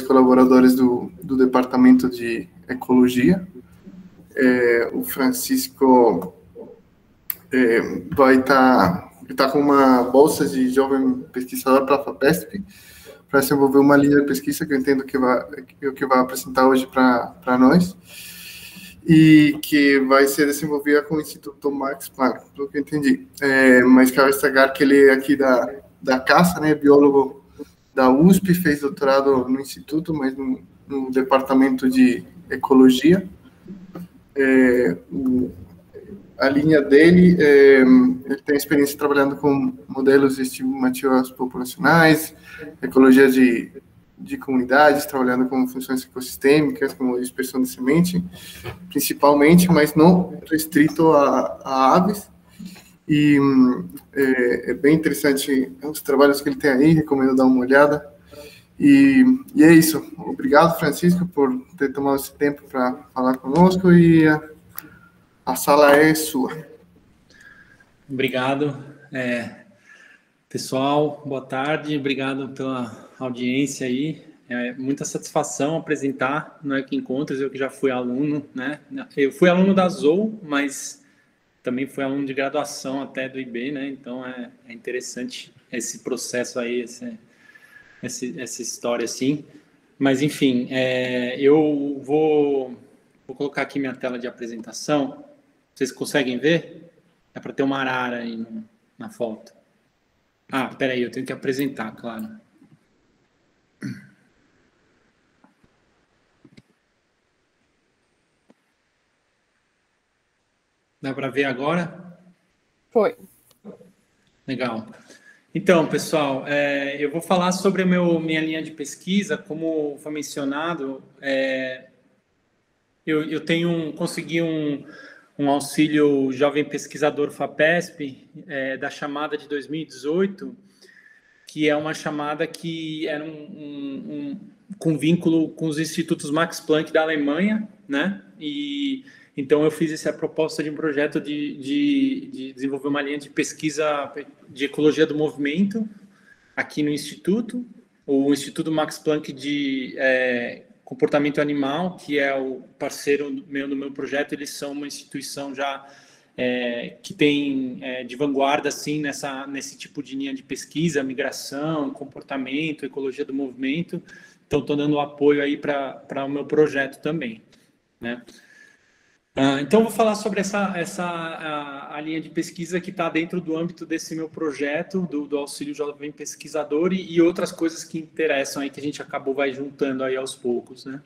colaboradores do Departamento de Ecologia. O Francisco vai estar com uma bolsa de jovem pesquisador para a FAPESP, para desenvolver uma linha de pesquisa que eu entendo que vai apresentar hoje para nós, e que vai ser desenvolvida com o Instituto Max Planck, pelo que eu entendi. Mas cabe destacar que ele é aqui da casa, né, biólogo da USP, fez doutorado no Instituto, mas no Departamento de Ecologia. A linha dele, ele tem experiência trabalhando com modelos estimativas populacionais, ecologia de comunidades, trabalhando com funções ecossistêmicas, como dispersão de semente, principalmente, mas não restrito a aves. E é bem interessante os trabalhos que ele tem aí, recomendo dar uma olhada. E é isso. Obrigado, Francisco, por ter tomado esse tempo para falar conosco, e a sala é sua. Obrigado. Pessoal, boa tarde. Obrigado pela audiência aí. É muita satisfação apresentar no Ecoencontros, eu que já fui aluno, né? Eu fui aluno da ZOO, mas também fui aluno de graduação até do IB, né? Então é interessante esse processo aí, essa história assim. Mas enfim, eu vou colocar aqui minha tela de apresentação. Vocês conseguem ver? É para ter uma arara aí na foto. Peraí, eu tenho que apresentar, claro. Dá para ver agora? Foi. Legal. Então, pessoal, eu vou falar sobre minha linha de pesquisa. Como foi mencionado, eu consegui um auxílio jovem pesquisador FAPESP da chamada de 2018, que é uma chamada que era com vínculo com os institutos Max Planck da Alemanha, né? E então eu fiz essa proposta de um projeto de desenvolver uma linha de pesquisa de ecologia do movimento aqui no Instituto. O Instituto Max Planck de comportamento animal, que é o parceiro do meu projeto, eles são uma instituição já que tem de vanguarda assim nesse tipo de linha de pesquisa, migração, comportamento, ecologia do movimento. Então estou dando apoio aí para o meu projeto também, né? Então vou falar sobre a linha de pesquisa que está dentro do âmbito desse meu projeto do auxílio jovem pesquisador e outras coisas que interessam aí que a gente vai juntando aí aos poucos, né?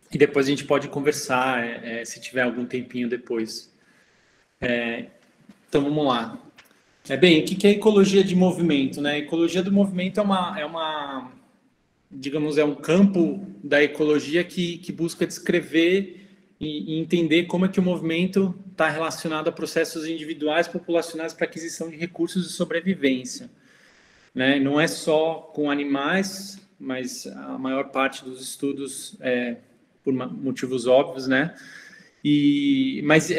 E depois a gente pode conversar se tiver algum tempinho depois. Então vamos lá. Bem, o que é ecologia de movimento, né? Ecologia do movimento digamos, é um campo da ecologia que busca descrever e entender como é que o movimento está relacionado a processos individuais, populacionais para aquisição de recursos e sobrevivência, né? Não é só com animais, mas a maior parte dos estudos por motivos óbvios, né? Mas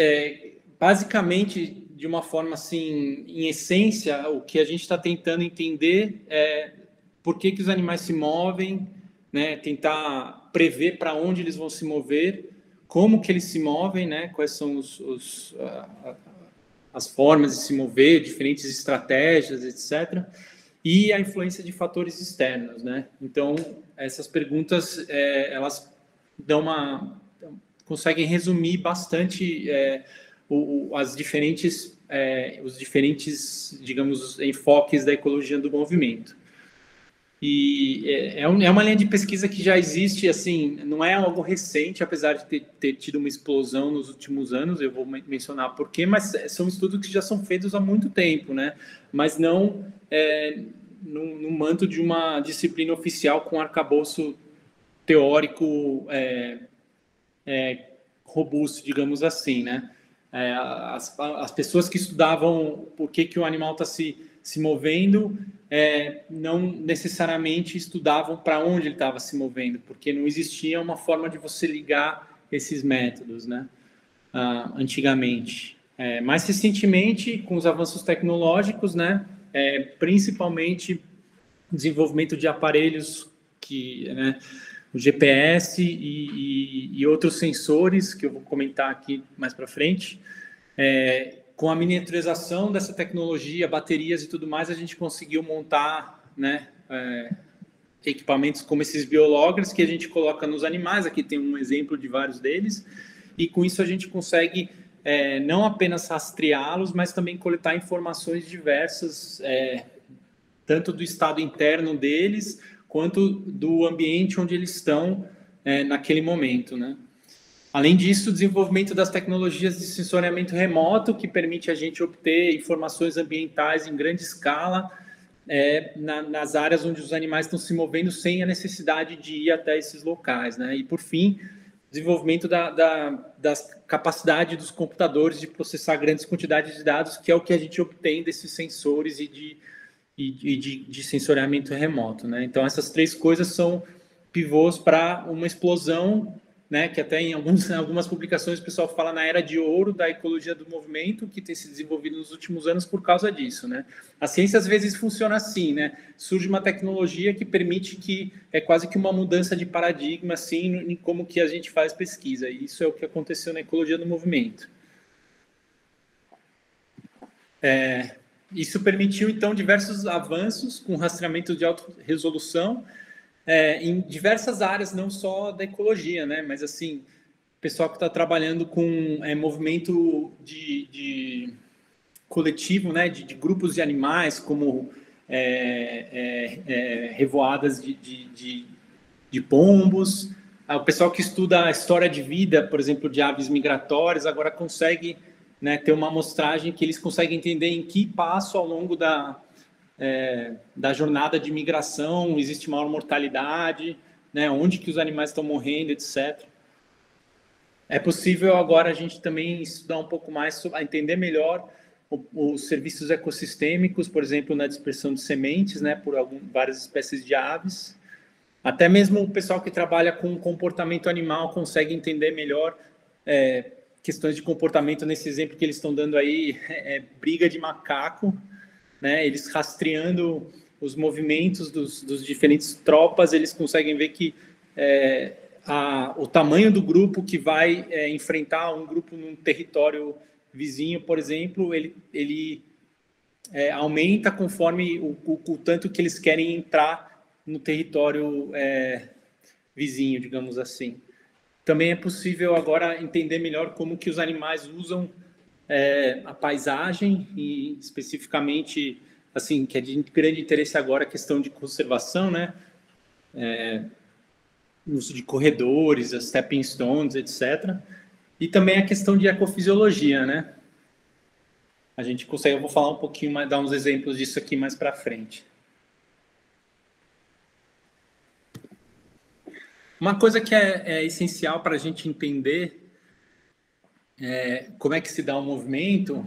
basicamente, de uma forma assim, em essência, o que a gente está tentando entender é por que os animais se movem, né? Tentar prever para onde eles vão se mover, como que eles se movem, né? Quais são as formas de se mover, diferentes estratégias, etc. E a influência de fatores externos, né? Então, essas perguntas, elas conseguem resumir bastante os diferentes, digamos, enfoques da ecologia do movimento. E é uma linha de pesquisa que já existe, assim, não é algo recente, apesar de ter tido uma explosão nos últimos anos, eu vou mencionar por quê, mas são estudos que já são feitos há muito tempo, né? Mas não no manto de uma disciplina oficial com arcabouço teórico robusto, digamos assim, né? As pessoas que estudavam por que o animal está se movendo não necessariamente estudavam para onde ele estava se movendo, porque não existia uma forma de você ligar esses métodos, né? Antigamente. Mais recentemente, com os avanços tecnológicos, né? Principalmente desenvolvimento de aparelhos que, né, o GPS e outros sensores, que eu vou comentar aqui mais para frente. Com a miniaturização dessa tecnologia, baterias e tudo mais, a gente conseguiu montar, né, equipamentos como esses biologers que a gente coloca nos animais. Aqui tem um exemplo de vários deles. E com isso a gente consegue não apenas rastreá-los, mas também coletar informações diversas, tanto do estado interno deles, quanto do ambiente onde eles estão naquele momento, né? Além disso, o desenvolvimento das tecnologias de sensoriamento remoto, que permite a gente obter informações ambientais em grande escala, nas áreas onde os animais estão se movendo sem a necessidade de ir até esses locais, né? E, por fim, desenvolvimento da capacidade dos computadores de processar grandes quantidades de dados, que é o que a gente obtém desses sensores e de sensoriamento remoto, né? Então, essas três coisas são pivôs para uma explosão, né, que até em algumas publicações o pessoal fala na era de ouro da ecologia do movimento, que tem se desenvolvido nos últimos anos por causa disso, né? A ciência às vezes funciona assim, né? Surge uma tecnologia que permite que quase que uma mudança de paradigma, assim, em como que a gente faz pesquisa. E isso é o que aconteceu na ecologia do movimento. Isso permitiu, então, diversos avanços com rastreamento de alta resolução, em diversas áreas, não só da ecologia, né? Mas, assim, o pessoal que está trabalhando com movimento de coletivo, né? De grupos de animais, como revoadas de pombos. O pessoal que estuda a história de vida, por exemplo, de aves migratórias, agora consegue, né, ter uma amostragem que eles conseguem entender em que passo ao longo da jornada de migração existe maior mortalidade, né, onde que os animais estão morrendo, etc. É possível agora a gente também estudar um pouco mais, entender melhor os serviços ecossistêmicos, por exemplo, na dispersão de sementes, né, por várias espécies de aves. Até mesmo o pessoal que trabalha com comportamento animal consegue entender melhor questões de comportamento. Nesse exemplo que eles estão dando aí, briga de macaco, né? Eles rastreando os movimentos dos diferentes tropas, eles conseguem ver que o tamanho do grupo que vai enfrentar um grupo num território vizinho, por exemplo, ele aumenta conforme o tanto que eles querem entrar no território vizinho, digamos assim. Também é possível agora entender melhor como que os animais usam a paisagem e especificamente, assim, que é de grande interesse agora a questão de conservação, né? Uso de corredores, as stepping stones, etc. E também a questão de ecofisiologia, né? A gente consegue, eu vou falar um pouquinho mais, dar uns exemplos disso aqui mais para frente. Uma coisa que é essencial para a gente entender como é que se dá o movimento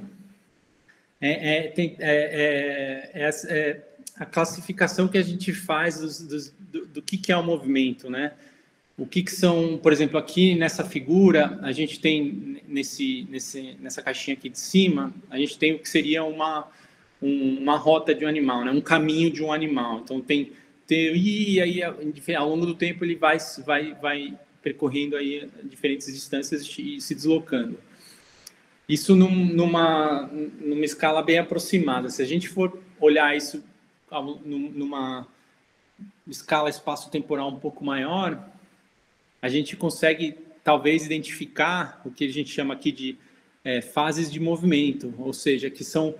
a classificação que a gente faz do que é o movimento, né? O que são, por exemplo, aqui nessa figura, a gente tem nessa caixinha aqui de cima, a gente tem o que seria uma rota de um animal, né? Um caminho de um animal. Então e aí ao longo do tempo ele vai percorrendo aí diferentes distâncias e se deslocando. Isso numa escala bem aproximada. Se a gente for olhar isso numa escala espaço-temporal um pouco maior, a gente consegue talvez identificar o que a gente chama aqui de fases de movimento, ou seja, que são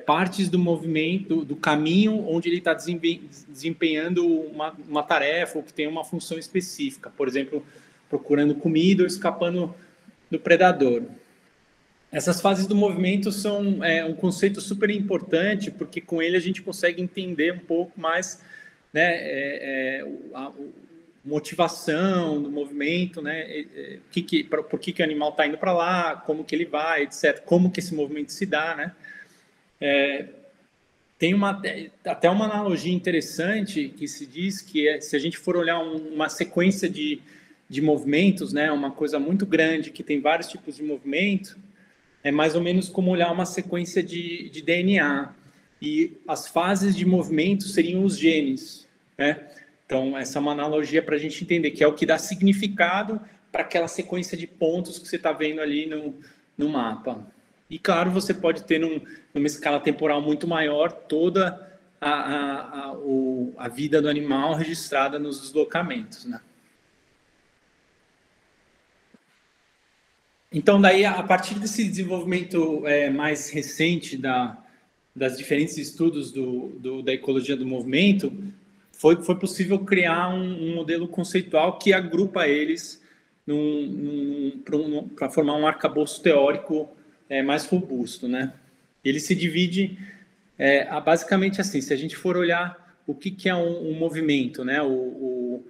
partes do movimento, do caminho onde ele está desempenhando uma tarefa ou que tem uma função específica, por exemplo, procurando comida ou escapando do predador. Essas fases do movimento são um conceito super importante, porque com ele a gente consegue entender um pouco mais, né, a motivação do movimento, né, por que o animal está indo para lá, como que ele vai, etc., como que esse movimento se dá, né. Tem até uma analogia interessante que se diz que se a gente for olhar uma sequência de movimentos, né, uma coisa muito grande que tem vários tipos de movimento, é mais ou menos como olhar uma sequência de DNA. E as fases de movimento seriam os genes, né? Então, essa é uma analogia para a gente entender, que é o que dá significado para aquela sequência de pontos que você está vendo ali no mapa. E, claro, você pode ter, numa escala temporal muito maior, toda a vida do animal registrada nos deslocamentos, né? Então, daí, a partir desse desenvolvimento mais recente das diferentes estudos da ecologia do movimento, foi possível criar um modelo conceitual que agrupa eles para formar um arcabouço teórico mais robusto, né? Ele se divide basicamente assim: se a gente for olhar o que é um movimento, né? O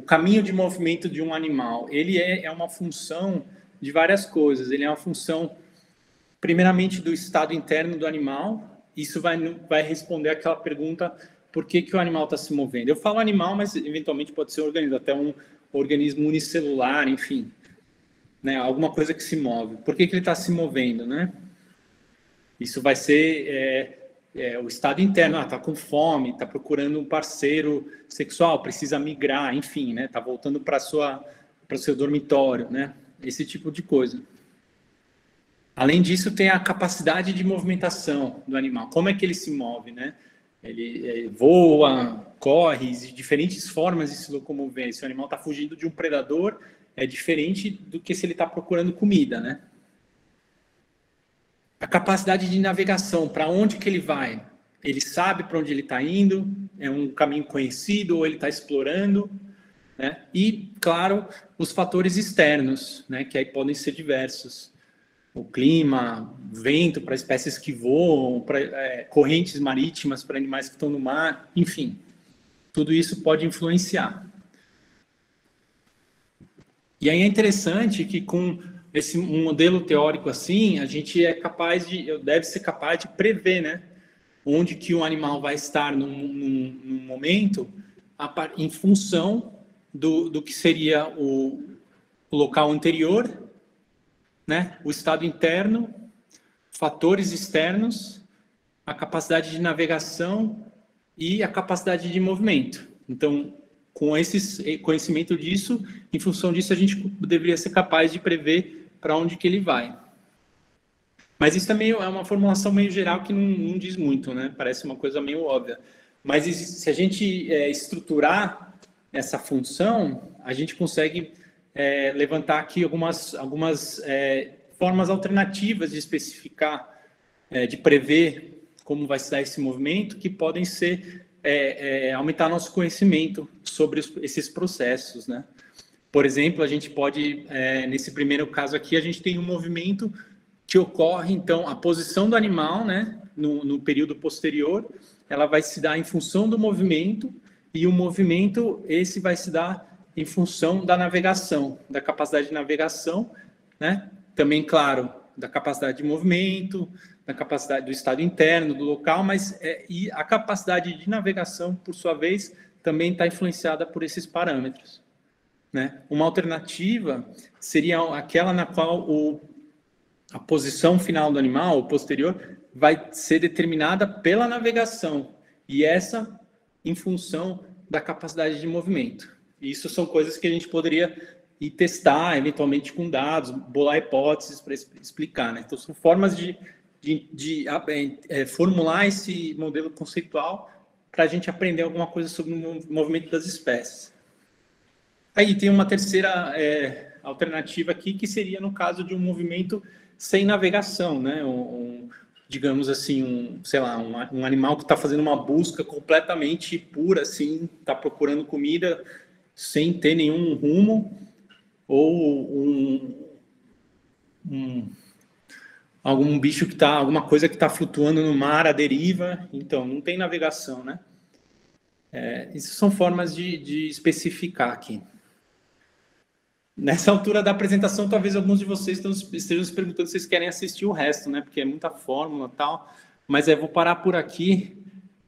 caminho de movimento de um animal, ele é uma função de várias coisas. Ele é uma função, primeiramente, do estado interno do animal. Isso vai responder aquela pergunta: por que o animal está se movendo? Eu falo animal, mas eventualmente pode ser um organismo, até um organismo unicelular, enfim, né? Alguma coisa que se move. Por que ele está se movendo, né? Isso vai ser o estado interno. Está com fome, está procurando um parceiro sexual, precisa migrar, enfim, né? Está voltando para o seu dormitório, né? Esse tipo de coisa. Além disso, tem a capacidade de movimentação do animal. Como é que ele se move, né? Ele voa, corre, diferentes formas de se locomover. Se o animal está fugindo de um predador, é diferente do que se ele está procurando comida, né? A capacidade de navegação, para onde que ele vai? Ele sabe para onde ele está indo? É um caminho conhecido ou ele está explorando? Né? E, claro, os fatores externos, né? Que aí podem ser diversos. O clima, vento para espécies que voam, correntes marítimas para animais que estão no mar, enfim, tudo isso pode influenciar. E aí é interessante que com um modelo teórico assim, a gente deve ser capaz de prever, né, onde que o animal vai estar num momento, em função do que seria o local anterior, né, o estado interno, fatores externos, a capacidade de navegação e a capacidade de movimento. Então, com esse conhecimento disso, em função disso, a gente deveria ser capaz de prever para onde que ele vai. Mas isso também é uma formulação meio geral que não diz muito, né? Parece uma coisa meio óbvia. Mas se a gente estruturar essa função, a gente consegue levantar aqui algumas formas alternativas de especificar, de prever como vai se dar esse movimento, que podem ser aumentar nosso conhecimento sobre esses processos, né? Por exemplo, a gente pode, nesse primeiro caso aqui, a gente tem um movimento que ocorre, então, a posição do animal, né, no período posterior, ela vai se dar em função do movimento, e o movimento, esse vai se dar em função da navegação, da capacidade de navegação, né? Também, claro, da capacidade de movimento, da capacidade do estado interno, do local, mas e a capacidade de navegação, por sua vez, também está influenciada por esses parâmetros, né? Uma alternativa seria aquela na qual a posição final do animal, o posterior, vai ser determinada pela navegação, e essa em função da capacidade de movimento. Isso são coisas que a gente poderia ir testar, eventualmente com dados, bolar hipóteses para explicar, né? Então, são formas de formular esse modelo conceitual para a gente aprender alguma coisa sobre o movimento das espécies. Aí tem uma terceira alternativa aqui, que seria no caso de um movimento sem navegação, né? Digamos assim, sei lá, um animal que está fazendo uma busca completamente pura, assim, está procurando comida sem ter nenhum rumo, ou algum bicho alguma coisa que está flutuando no mar à deriva, então não tem navegação, né? Isso são formas de especificar aqui. Nessa altura da apresentação, talvez alguns de vocês estejam se perguntando se vocês querem assistir o resto, né? Porque é muita fórmula e tal. Mas eu vou parar por aqui,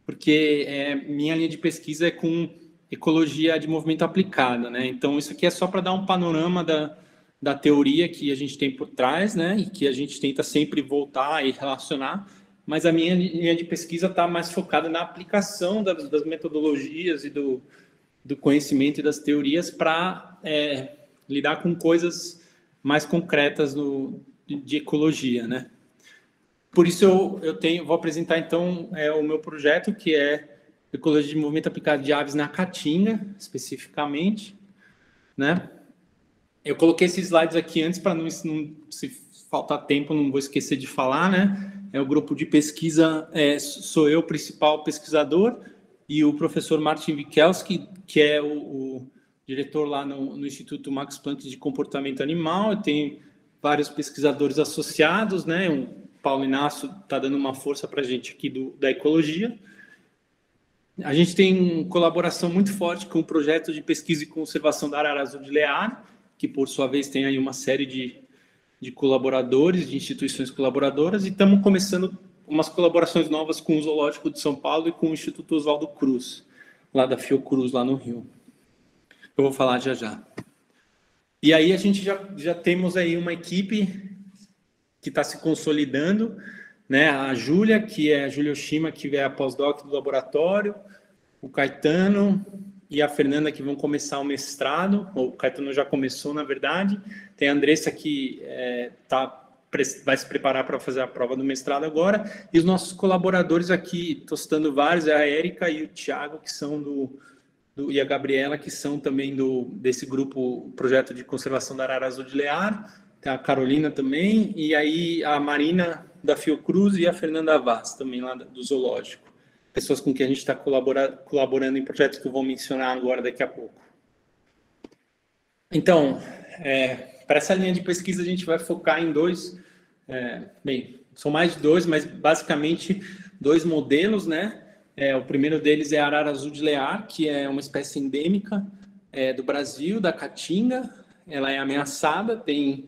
porque minha linha de pesquisa é com ecologia de movimento aplicada, né? Então, isso aqui é só para dar um panorama da teoria que a gente tem por trás, né? E que a gente tenta sempre voltar e relacionar. Mas a minha linha de pesquisa está mais focada na aplicação das metodologias e do conhecimento e das teorias para lidar com coisas mais concretas de ecologia, né? Por isso vou apresentar então o meu projeto, que é Ecologia de Movimento Aplicado de Aves na Caatinga, especificamente, né? Eu coloquei esses slides aqui antes para não se faltar tempo, não vou esquecer de falar, né? É o grupo de pesquisa, sou eu, principal pesquisador, e o professor Martin Wikelski, que é o diretor lá no Instituto Max Planck de Comportamento Animal. Eu tenho vários pesquisadores associados, né? O Paulo Inácio está dando uma força para a gente aqui da ecologia. A gente tem colaboração muito forte com o projeto de pesquisa e conservação da arara azul de Lear, que, por sua vez, tem aí uma série de colaboradores, de instituições colaboradoras, e estamos começando umas colaborações novas com o Zoológico de São Paulo e com o Instituto Oswaldo Cruz, lá da Fiocruz, lá no Rio. Eu vou falar já. E aí a gente já temos aí uma equipe que está se consolidando, né? A Júlia, que é a Júlia Oshima, que é a pós-doc do laboratório, o Caetano e a Fernanda, que vão começar o mestrado. O Caetano já começou, na verdade. Tem a Andressa, que vai se preparar para fazer a prova do mestrado agora. E os nossos colaboradores aqui, estou citando vários, é a Érica e o Thiago, que são e a Gabriela, que são também desse grupo, projeto de conservação da arara azul de Lear. Tem a Carolina também, e aí a Marina da Fiocruz e a Fernanda Vaz, também lá do Zoológico. Pessoas com quem a gente está colaborando em projetos que eu vou mencionar agora daqui a pouco. Então, para essa linha de pesquisa a gente vai focar em são mais de dois, mas basicamente 2 modelos, né? O primeiro deles é a arara azul de Lear, que é uma espécie endêmica do Brasil, da Caatinga. Ela é ameaçada, tem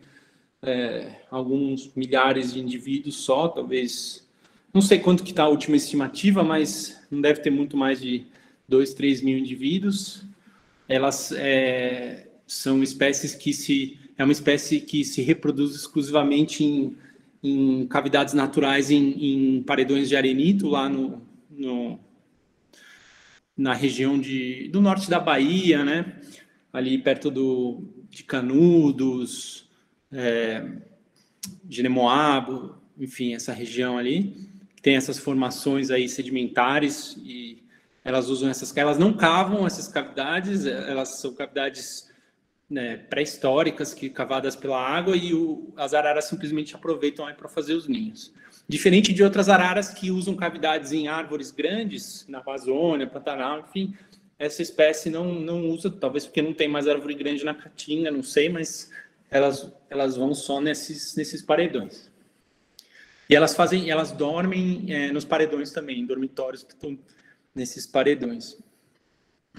alguns milhares de indivíduos só, talvez, não sei quanto que está a última estimativa, mas não deve ter muito mais de 2, 3 mil indivíduos. Elas são espécies é uma espécie que se reproduz exclusivamente em cavidades naturais, em paredões de arenito, lá na região do norte da Bahia, né? Ali perto de Canudos, Jeremoabo, enfim, essa região ali, que tem essas formações aí sedimentares, e elas elas não cavam essas cavidades, elas são cavidades, né, pré-históricas, cavadas pela água, e as araras simplesmente aproveitam aí para fazer os ninhos. Diferente de outras araras que usam cavidades em árvores grandes, na Amazônia, Pantanal, enfim, essa espécie não usa, talvez porque não tem mais árvore grande na Caatinga, não sei, mas elas vão só nesses paredões. E elas dormem nos paredões também, em dormitórios que estão nesses paredões.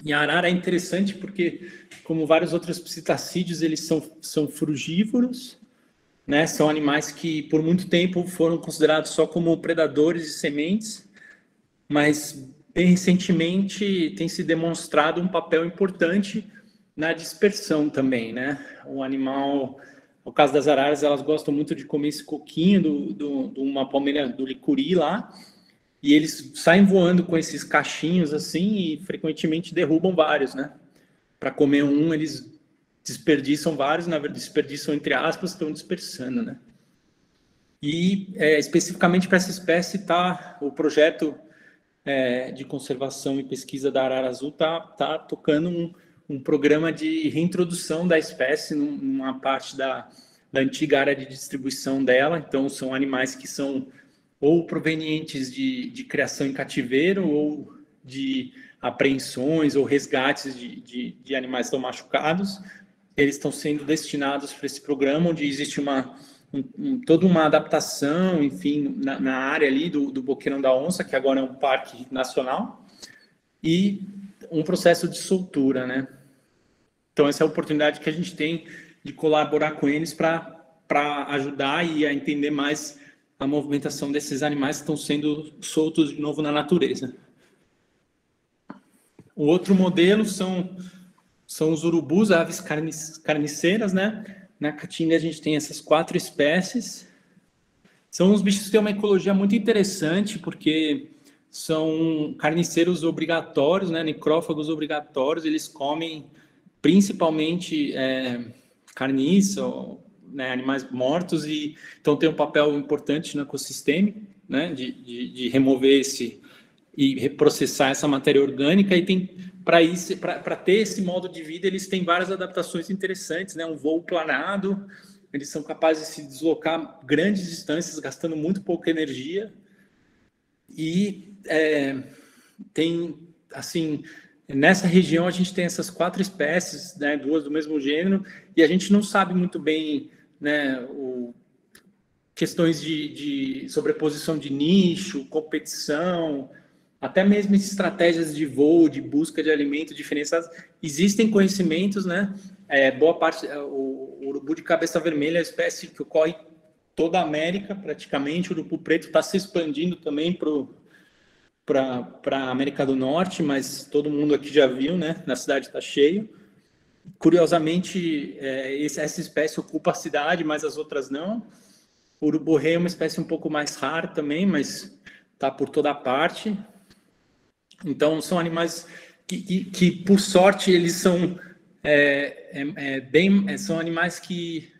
E a arara é interessante porque, como vários outros psitacídeos, eles são frugívoros, né? São animais que por muito tempo foram considerados só como predadores de sementes, mas bem recentemente tem se demonstrado um papel importante na dispersão também, né? O animal, no caso das araras, elas gostam muito de comer esse coquinho de uma palmeira do licuri lá, e eles saem voando com esses cachinhos assim e frequentemente derrubam vários, né? Para comer um, eles desperdiçam vários, na verdade, desperdiçam entre aspas, estão dispersando, né? E especificamente para essa espécie está o projeto de conservação e pesquisa da arara azul tá tocando um programa de reintrodução da espécie numa parte da antiga área de distribuição dela. Então, são animais que são ou provenientes de criação em cativeiro, ou de apreensões ou resgates de animais tão machucados. Eles estão sendo destinados para esse programa, onde existe toda uma adaptação, enfim, na área ali do Boqueirão da Onça, que agora é um parque nacional, e um processo de soltura, né? Então, essa é a oportunidade que a gente tem de colaborar com eles para ajudar e a entender mais a movimentação desses animais que estão sendo soltos de novo na natureza. O outro modelo são os urubus, aves carniceiras, né? Na Caatinga a gente tem essas 4 espécies. São uns bichos que têm uma ecologia muito interessante, porque são carniceiros obrigatórios, né, necrófagos obrigatórios, eles comem principalmente carniça, né, animais mortos, e então tem um papel importante no ecossistema, né, de remover e reprocessar essa matéria orgânica, e tem para ter esse modo de vida, eles têm várias adaptações interessantes, né, um voo planado, eles são capazes de se deslocar grandes distâncias, gastando muito pouca energia, e tem, assim, nessa região a gente tem essas 4 espécies, né, 2 do mesmo gênero, e a gente não sabe muito bem, né, questões de sobreposição de nicho, competição, até mesmo estratégias de voo, de busca de alimento diferenciadas. Existem conhecimentos, né? Boa parte, o urubu de cabeça vermelha é a espécie que ocorre em toda a América, praticamente. O urubu preto está se expandindo também para a América do Norte, mas todo mundo aqui já viu, né? Na cidade está cheio. Curiosamente, essa espécie ocupa a cidade, mas as outras não. O urubu-rei é uma espécie um pouco mais rara também, mas está por toda parte. Então, são animais que por sorte, eles são são animais que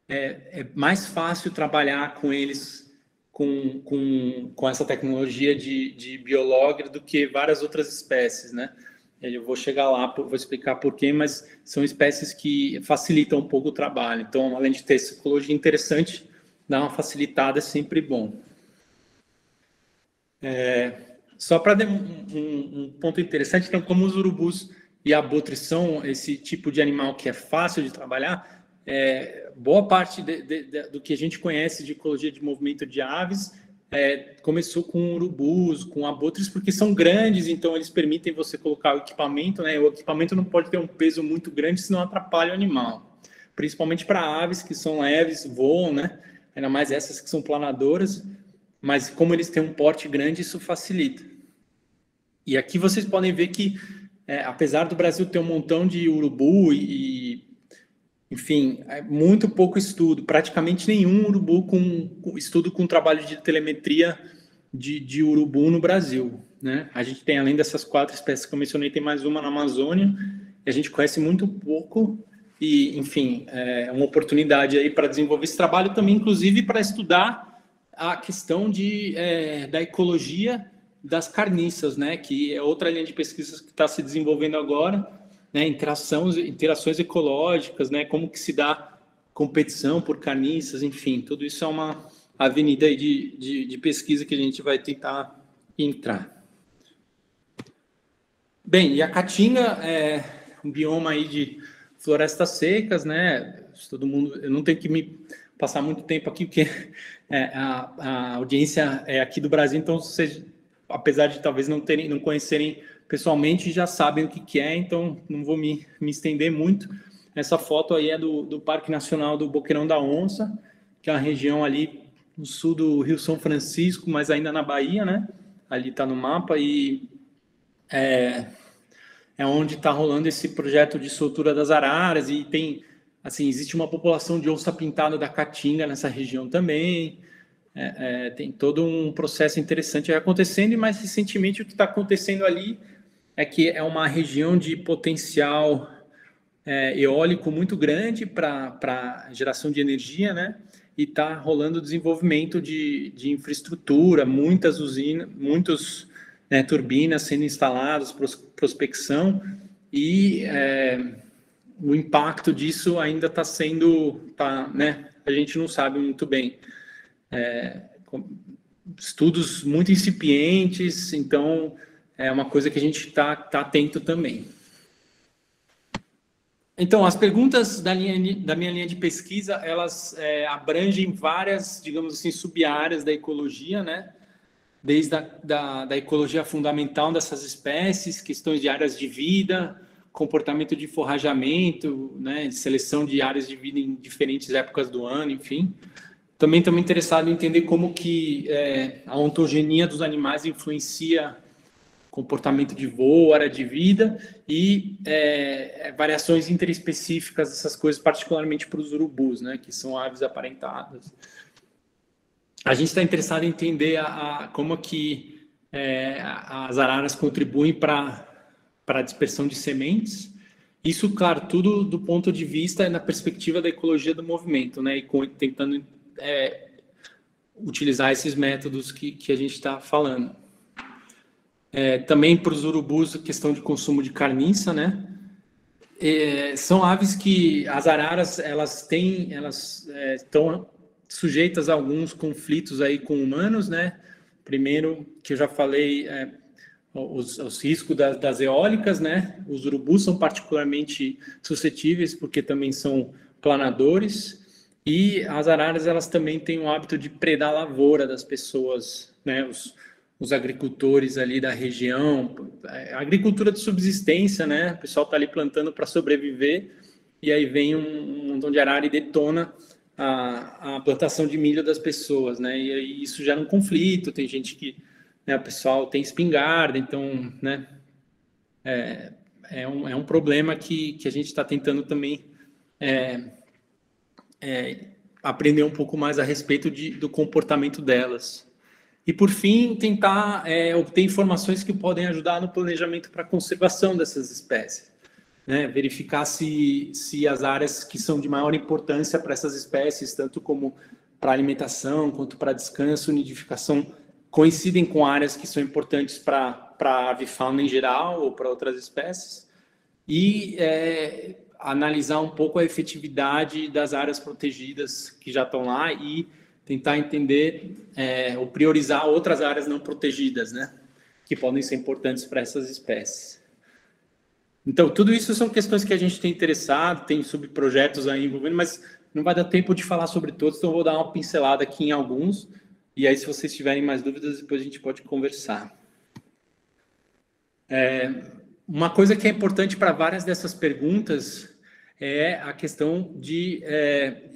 é mais fácil trabalhar com eles com essa tecnologia de biologger do que várias outras espécies, né? Eu vou chegar lá, vou explicar por quê, mas são espécies que facilitam um pouco o trabalho. Então, além de ter essa ecologia interessante, dar uma facilitada é sempre bom. Só para dar um ponto interessante, então, como os urubus e abutres são esse tipo de animal que é fácil de trabalhar, boa parte do que a gente conhece de ecologia de movimento de aves começou com urubus, com abutres, porque são grandes, então eles permitem você colocar o equipamento, né? O equipamento não pode ter um peso muito grande, senão atrapalha o animal. Principalmente para aves que são leves, voam, né? Ainda mais essas que são planadoras, mas como eles têm um porte grande, isso facilita. E aqui vocês podem ver que, apesar do Brasil ter um montão de urubu enfim, muito pouco estudo, praticamente nenhum urubu com estudo com trabalho de telemetria de urubu no Brasil, né? A gente tem, além dessas 4 espécies que eu mencionei, tem mais uma na Amazônia, e a gente conhece muito pouco, e, enfim, é uma oportunidade aí para desenvolver esse trabalho também, inclusive para estudar a questão da ecologia das carniças, né? Que é outra linha de pesquisa que está se desenvolvendo agora, né, interações ecológicas, né, como que se dá competição por carniças, enfim, tudo isso é uma avenida aí de pesquisa que a gente vai tentar entrar. Bem, e a Caatinga é um bioma aí de florestas secas, né? Todo mundo, eu não tenho que me passar muito tempo aqui, porque a audiência é aqui do Brasil, então vocês, apesar de talvez não conhecerem pessoalmente, já sabem o que é, então não vou me estender muito. Essa foto aí é do Parque Nacional do Boqueirão da Onça, que é uma região ali no sul do Rio São Francisco, mas ainda na Bahia, né? Ali está no mapa, e é onde está rolando esse projeto de soltura das araras, e tem, assim, existe uma população de onça pintada da Caatinga nessa região também. Tem todo um processo interessante acontecendo, e mais recentemente o que está acontecendo ali é que é uma região de potencial eólico muito grande para geração de energia, né? E está rolando o desenvolvimento de infraestrutura, muitas usinas, turbinas sendo instaladas, prospecção, e o impacto disso ainda está sendo, né? A gente não sabe muito bem. Estudos muito incipientes, então é uma coisa que a gente está atento também. Então, as perguntas da minha linha de pesquisa, elas abrangem várias, digamos assim, sub-áreas da ecologia, né? Desde da ecologia fundamental dessas espécies, questões de áreas de vida, comportamento de forrajamento, né? Seleção de áreas de vida em diferentes épocas do ano, enfim. Também estamos interessados em entender como que a ontogenia dos animais influencia comportamento de voo, área de vida e variações interespecíficas dessas coisas, particularmente para os urubus, né, que são aves aparentadas. A gente está interessado em entender como que as araras contribuem para a dispersão de sementes. Isso, claro, tudo do ponto de vista na perspectiva da ecologia do movimento, né? E tentando utilizar esses métodos que a gente está falando. Também para os urubus, a questão de consumo de carniça, né? São aves que as araras elas estão sujeitas a alguns conflitos aí com humanos, né? Primeiro, que eu já falei, os riscos das eólicas, né? Os urubus são particularmente suscetíveis porque também são planadores, e as araras elas também têm o hábito de predar a lavoura das pessoas, né? Os agricultores ali da região, a agricultura de subsistência, né? O pessoal está ali plantando para sobreviver, e aí vem um montão de arara e detona a plantação de milho das pessoas, né? E aí isso gera um conflito. Tem gente que, né, o pessoal tem espingarda, então, né? É um problema que a gente está tentando também aprender um pouco mais a respeito do comportamento delas. E, por fim, tentar obter informações que podem ajudar no planejamento para a conservação dessas espécies. Né? Verificar se as áreas que são de maior importância para essas espécies, tanto como para alimentação, quanto para descanso, nidificação, coincidem com áreas que são importantes para a avifauna em geral ou para outras espécies. E analisar um pouco a efetividade das áreas protegidas que já estão lá e tentar entender ou priorizar outras áreas não protegidas, né, que podem ser importantes para essas espécies. Então, tudo isso são questões que a gente tem interessado, tem subprojetos aí envolvendo, mas não vai dar tempo de falar sobre todos, então eu vou dar uma pincelada aqui em alguns, e aí se vocês tiverem mais dúvidas, depois a gente pode conversar. Uma coisa que é importante para várias dessas perguntas é a questão de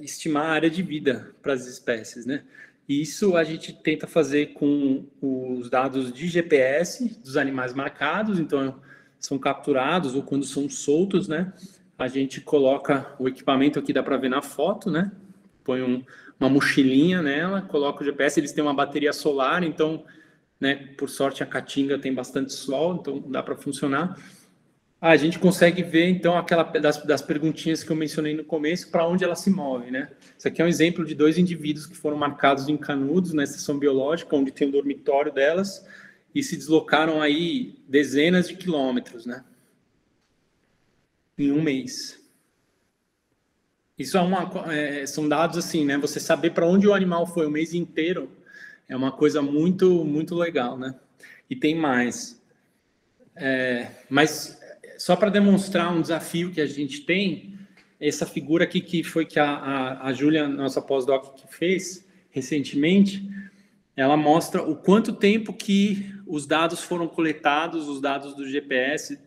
estimar a área de vida para as espécies, né? E isso a gente tenta fazer com os dados de GPS dos animais marcados, então são capturados ou quando são soltos, né? A gente coloca o equipamento aqui, dá para ver na foto, né? Põe uma mochilinha nela, coloca o GPS, eles têm uma bateria solar, então, né, por sorte a Caatinga tem bastante sol, então dá para funcionar. A gente consegue ver, então, aquela das perguntinhas que eu mencionei no começo, para onde ela se move, né? Isso aqui é um exemplo de 2 indivíduos que foram marcados em Canudos, na estação biológica, onde tem o dormitório delas, e se deslocaram aí dezenas de quilômetros, né? Em um mês. Isso são dados assim, né? Você saber para onde o animal foi o mês inteiro é uma coisa muito, muito legal, né? E tem mais. Mas só para demonstrar um desafio que a gente tem, essa figura aqui que foi que a Júlia, nossa pós-doc, que fez recentemente, ela mostra o quanto tempo que os dados foram coletados, os dados do GPS,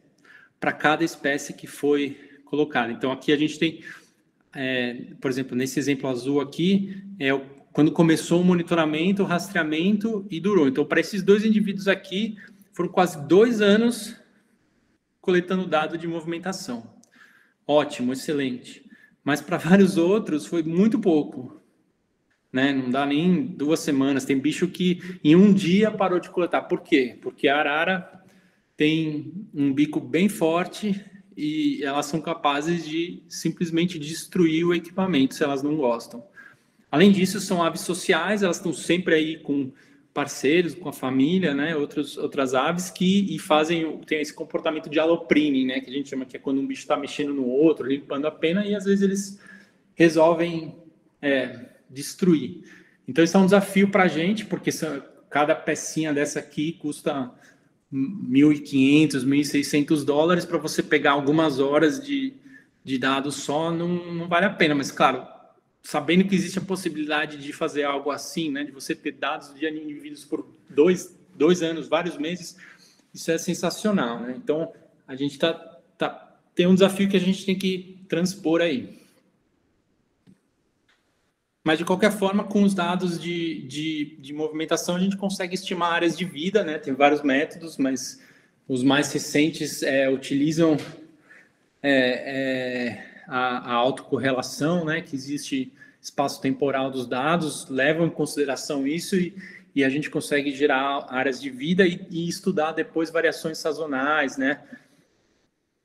para cada espécie que foi colocada. Então, aqui a gente tem, por exemplo, nesse exemplo azul aqui, quando começou o monitoramento, o rastreamento e durou. Então, para esses 2 indivíduos aqui, foram quase 2 anos coletando dado de movimentação. Ótimo, excelente. Mas para vários outros foi muito pouco. Né? Não dá nem 2 semanas. Tem bicho que em um dia parou de coletar. Por quê? Porque a arara tem um bico bem forte e elas são capazes de simplesmente destruir o equipamento se elas não gostam. Além disso, são aves sociais, elas estão sempre aí com parceiros, com a família, né, outras aves que tem esse comportamento de aloprine, né, que a gente chama, que é quando um bicho está mexendo no outro, limpando a pena, e às vezes eles resolvem destruir. Então isso é um desafio para a gente, porque cada pecinha dessa aqui custa $1.500, $1.600 para você pegar algumas horas de dados só, não vale a pena, mas claro, sabendo que existe a possibilidade de fazer algo assim, né, de você ter dados de indivíduos por 2 anos, vários meses, isso é sensacional, né? Então, a gente tem um desafio que a gente tem que transpor aí. Mas, de qualquer forma, com os dados de movimentação, a gente consegue estimar áreas de vida, né? Tem vários métodos, mas os mais recentes utilizam a autocorrelação, né, que existe espaço temporal dos dados, levam em consideração isso e e a gente consegue gerar áreas de vida e estudar depois variações sazonais, né?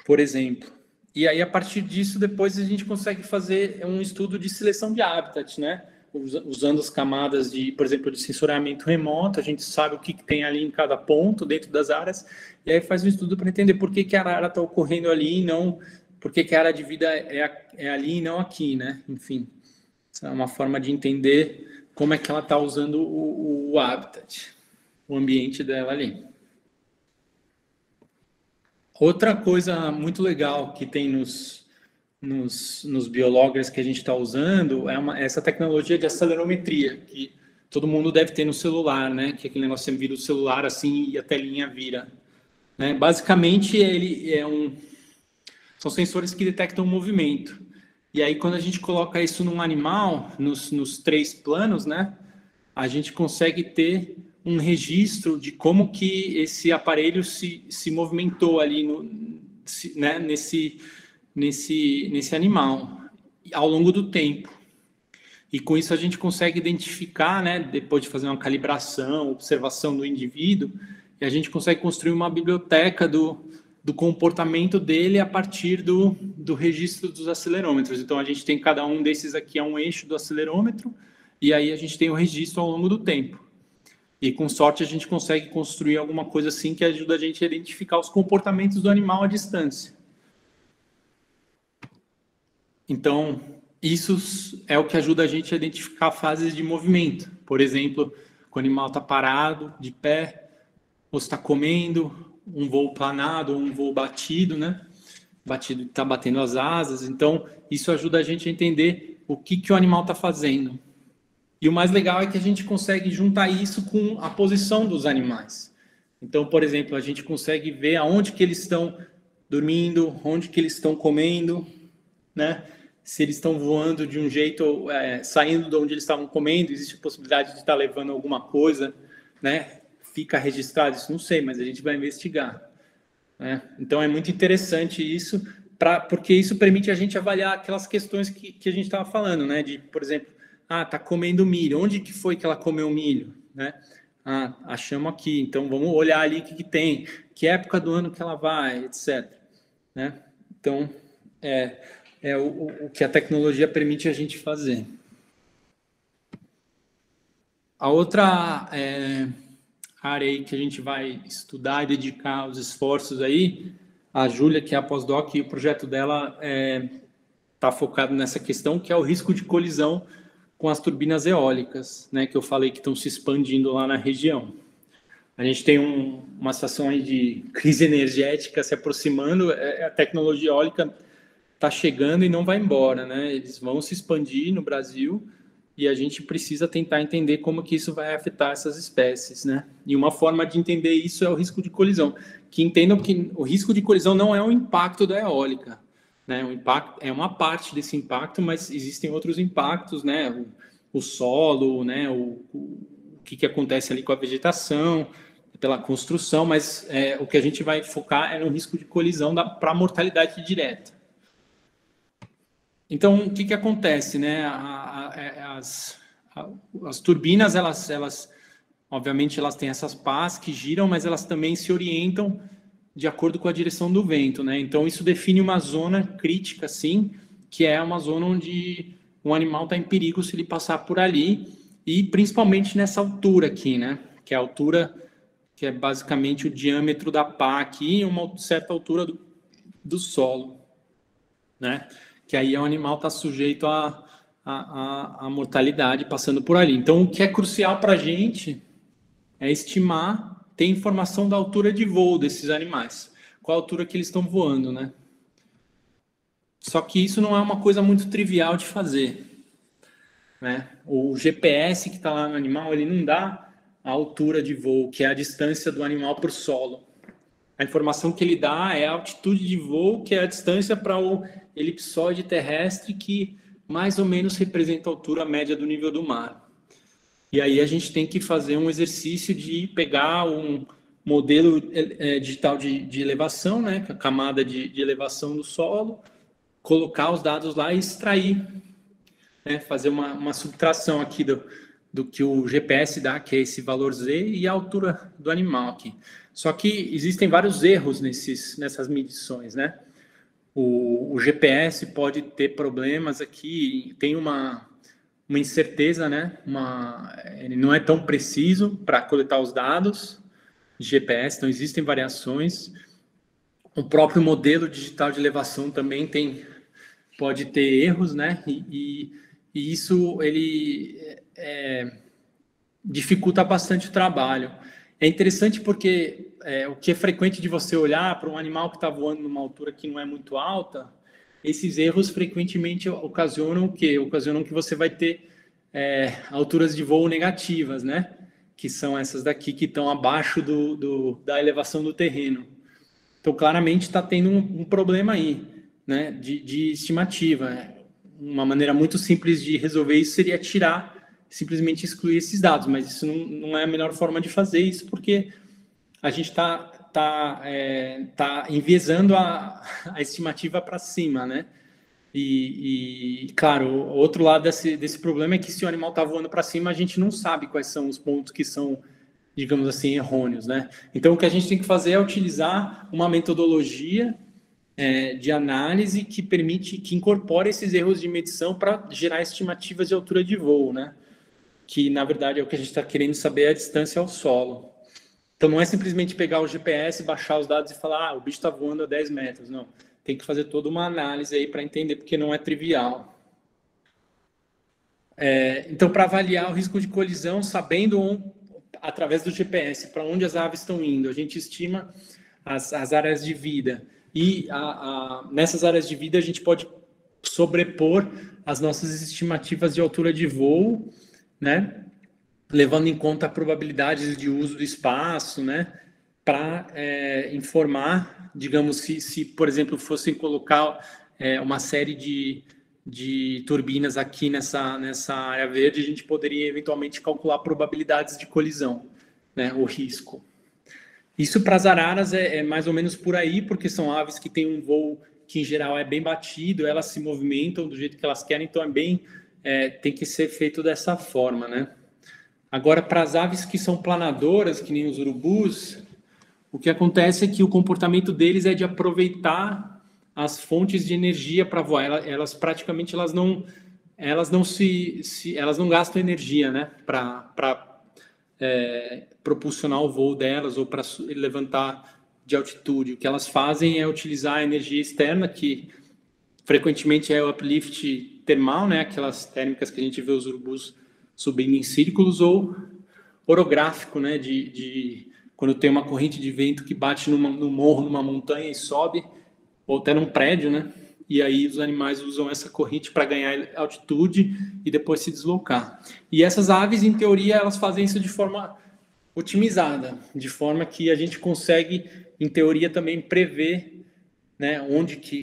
Por exemplo. E aí, a partir disso, depois a gente consegue fazer um estudo de seleção de habitat, né? Usando as camadas de, por exemplo, de sensoriamento remoto, a gente sabe o que tem ali em cada ponto dentro das áreas, e aí faz um estudo para entender por que a área está ocorrendo ali e não, por que a área de vida é ali e não aqui, né? Enfim, essa é uma forma de entender como é que ela está usando o habitat, o ambiente dela ali. Outra coisa muito legal que tem nos biologgers que a gente está usando é essa tecnologia de acelerometria, que todo mundo deve ter no celular, né? Que é aquele negócio que você vira o celular assim e a telinha vira. Né? Basicamente, são sensores que detectam o movimento. E aí, quando a gente coloca isso num animal, nos 3 planos, né? A gente consegue ter um registro de como que esse aparelho se movimentou ali né, nesse animal ao longo do tempo. E com isso a gente consegue identificar, né, depois de fazer uma calibração, observação do indivíduo, e a gente consegue construir uma biblioteca do comportamento dele a partir do registro dos acelerômetros. Então a gente tem cada um desses aqui é um eixo do acelerômetro, e aí a gente tem o registro ao longo do tempo. E com sorte a gente consegue construir alguma coisa assim que ajuda a gente a identificar os comportamentos do animal à distância. Então, isso é o que ajuda a gente a identificar fases de movimento. Por exemplo, quando o animal está parado, de pé, ou está comendo, um voo planado, ou um voo batido, né? Batido, está batendo as asas. Então, isso ajuda a gente a entender o que o animal está fazendo. E o mais legal é que a gente consegue juntar isso com a posição dos animais. Então, por exemplo, a gente consegue ver aonde que eles estão dormindo, onde que eles estão comendo, né? Se eles estão voando de um jeito, saindo de onde eles estavam comendo, existe a possibilidade de estar levando alguma coisa, né? Fica registrado isso? Não sei, mas a gente vai investigar. Né? Então, é muito interessante isso, porque isso permite a gente avaliar aquelas questões que a gente estava falando, né? De, por exemplo, tá comendo milho. Onde que foi que ela comeu milho? Né? Achamos aqui. Então, vamos olhar ali o que tem. Que época do ano que ela vai, etc. Né? Então, o que a tecnologia permite a gente fazer. A outra área aí que a gente vai estudar e dedicar os esforços aí, a Júlia, que é a pós-doc, e o projeto dela está focado nessa questão, que é o risco de colisão com as turbinas eólicas, né, que eu falei que estão se expandindo lá na região. A gente tem uma situação aí de crise energética se aproximando, a tecnologia eólica está chegando e não vai embora, né? Eles vão se expandir no Brasil e a gente precisa tentar entender como que isso vai afetar essas espécies, né? E uma forma de entender isso é o risco de colisão, que entendam que o risco de colisão não é um impacto da eólica, né? O impacto é uma parte desse impacto, mas existem outros impactos, né? O solo, né? O que acontece ali com a vegetação, pela construção, mas o que a gente vai focar é no risco de colisão para a mortalidade direta. Então, o que acontece, né? As turbinas, elas obviamente, elas têm essas pás que giram, mas elas também se orientam de acordo com a direção do vento, né? Então, isso define uma zona crítica, sim, que é uma zona onde um animal está em perigo se ele passar por ali, e principalmente nessa altura aqui, né? Que é a altura que é basicamente o diâmetro da pá aqui, uma certa altura do solo, né? Que aí o animal está sujeito à mortalidade passando por ali. Então, o que é crucial para a gente é estimar, ter informação da altura de voo desses animais, qual a altura que eles estão voando, né? Só que isso não é uma coisa muito trivial de fazer, né? O GPS que está lá no animal, ele não dá a altura de voo, que é a distância do animal para o solo. A informação que ele dá é a altitude de voo, que é a distância para o elipsoide terrestre, que mais ou menos representa a altura média do nível do mar. E aí a gente tem que fazer um exercício de pegar um modelo digital de elevação, né, a camada de elevação do solo, colocar os dados lá e extrair, né, fazer uma subtração aqui do que o GPS dá, que é esse valor Z, e a altura do animal aqui. Só que existem vários erros nessas medições, né? O GPS pode ter problemas aqui, tem uma incerteza, né? Ele não é tão preciso para coletar os dados de GPS, então existem variações. O próprio modelo digital de elevação também pode ter erros, né? E isso dificulta bastante o trabalho. É interessante porque o que é frequente de você olhar para um animal que está voando numa altura que não é muito alta, esses erros frequentemente ocasionam o quê? Ocasionam que você vai ter alturas de voo negativas, né? Que são essas daqui que estão abaixo da elevação do terreno. Então, claramente está tendo um problema aí, né? De estimativa. Uma maneira muito simples de resolver isso seria simplesmente excluir esses dados, mas isso não é a melhor forma de fazer isso, porque a gente tá enviesando a estimativa para cima, né? E, claro, o outro lado desse problema é que se o animal está voando para cima, a gente não sabe quais são os pontos que são, digamos assim, errôneos, né? Então, o que a gente tem que fazer é utilizar uma metodologia de análise que incorpore esses erros de medição para gerar estimativas de altura de voo, né? Que, na verdade, é o que a gente está querendo saber, a distância ao solo. Então, não é simplesmente pegar o GPS, baixar os dados e falar, o bicho está voando a 10 metros. Não, tem que fazer toda uma análise aí para entender, porque não é trivial. Então, para avaliar o risco de colisão, sabendo, através do GPS, para onde as aves estão indo, a gente estima as áreas de vida. E nessas áreas de vida, a gente pode sobrepor as nossas estimativas de altura de voo, né? Levando em conta probabilidades de uso do espaço, né? Para informar, digamos, se, por exemplo, fossem colocar uma série de turbinas aqui nessa área verde, a gente poderia eventualmente calcular probabilidades de colisão, né? O risco. Isso para as araras é mais ou menos por aí, porque são aves que têm um voo que, em geral, é bem batido, elas se movimentam do jeito que elas querem, então tem que ser feito dessa forma, né? Agora, para as aves que são planadoras, que nem os urubus, o que acontece é que o comportamento deles é de aproveitar as fontes de energia para voar. Elas praticamente não gastam energia, né? Para propulsionar o voo delas ou para levantar de altitude. O que elas fazem é utilizar a energia externa, que frequentemente é o uplift termal, né? Aquelas térmicas que a gente vê os urubus subindo em círculos, ou orográfico, né? Quando tem uma corrente de vento que bate no morro, numa montanha e sobe, ou até num prédio, né? E aí os animais usam essa corrente para ganhar altitude e depois se deslocar. E essas aves, em teoria, elas fazem isso de forma otimizada, de forma que a gente consegue, em teoria, também prever, né,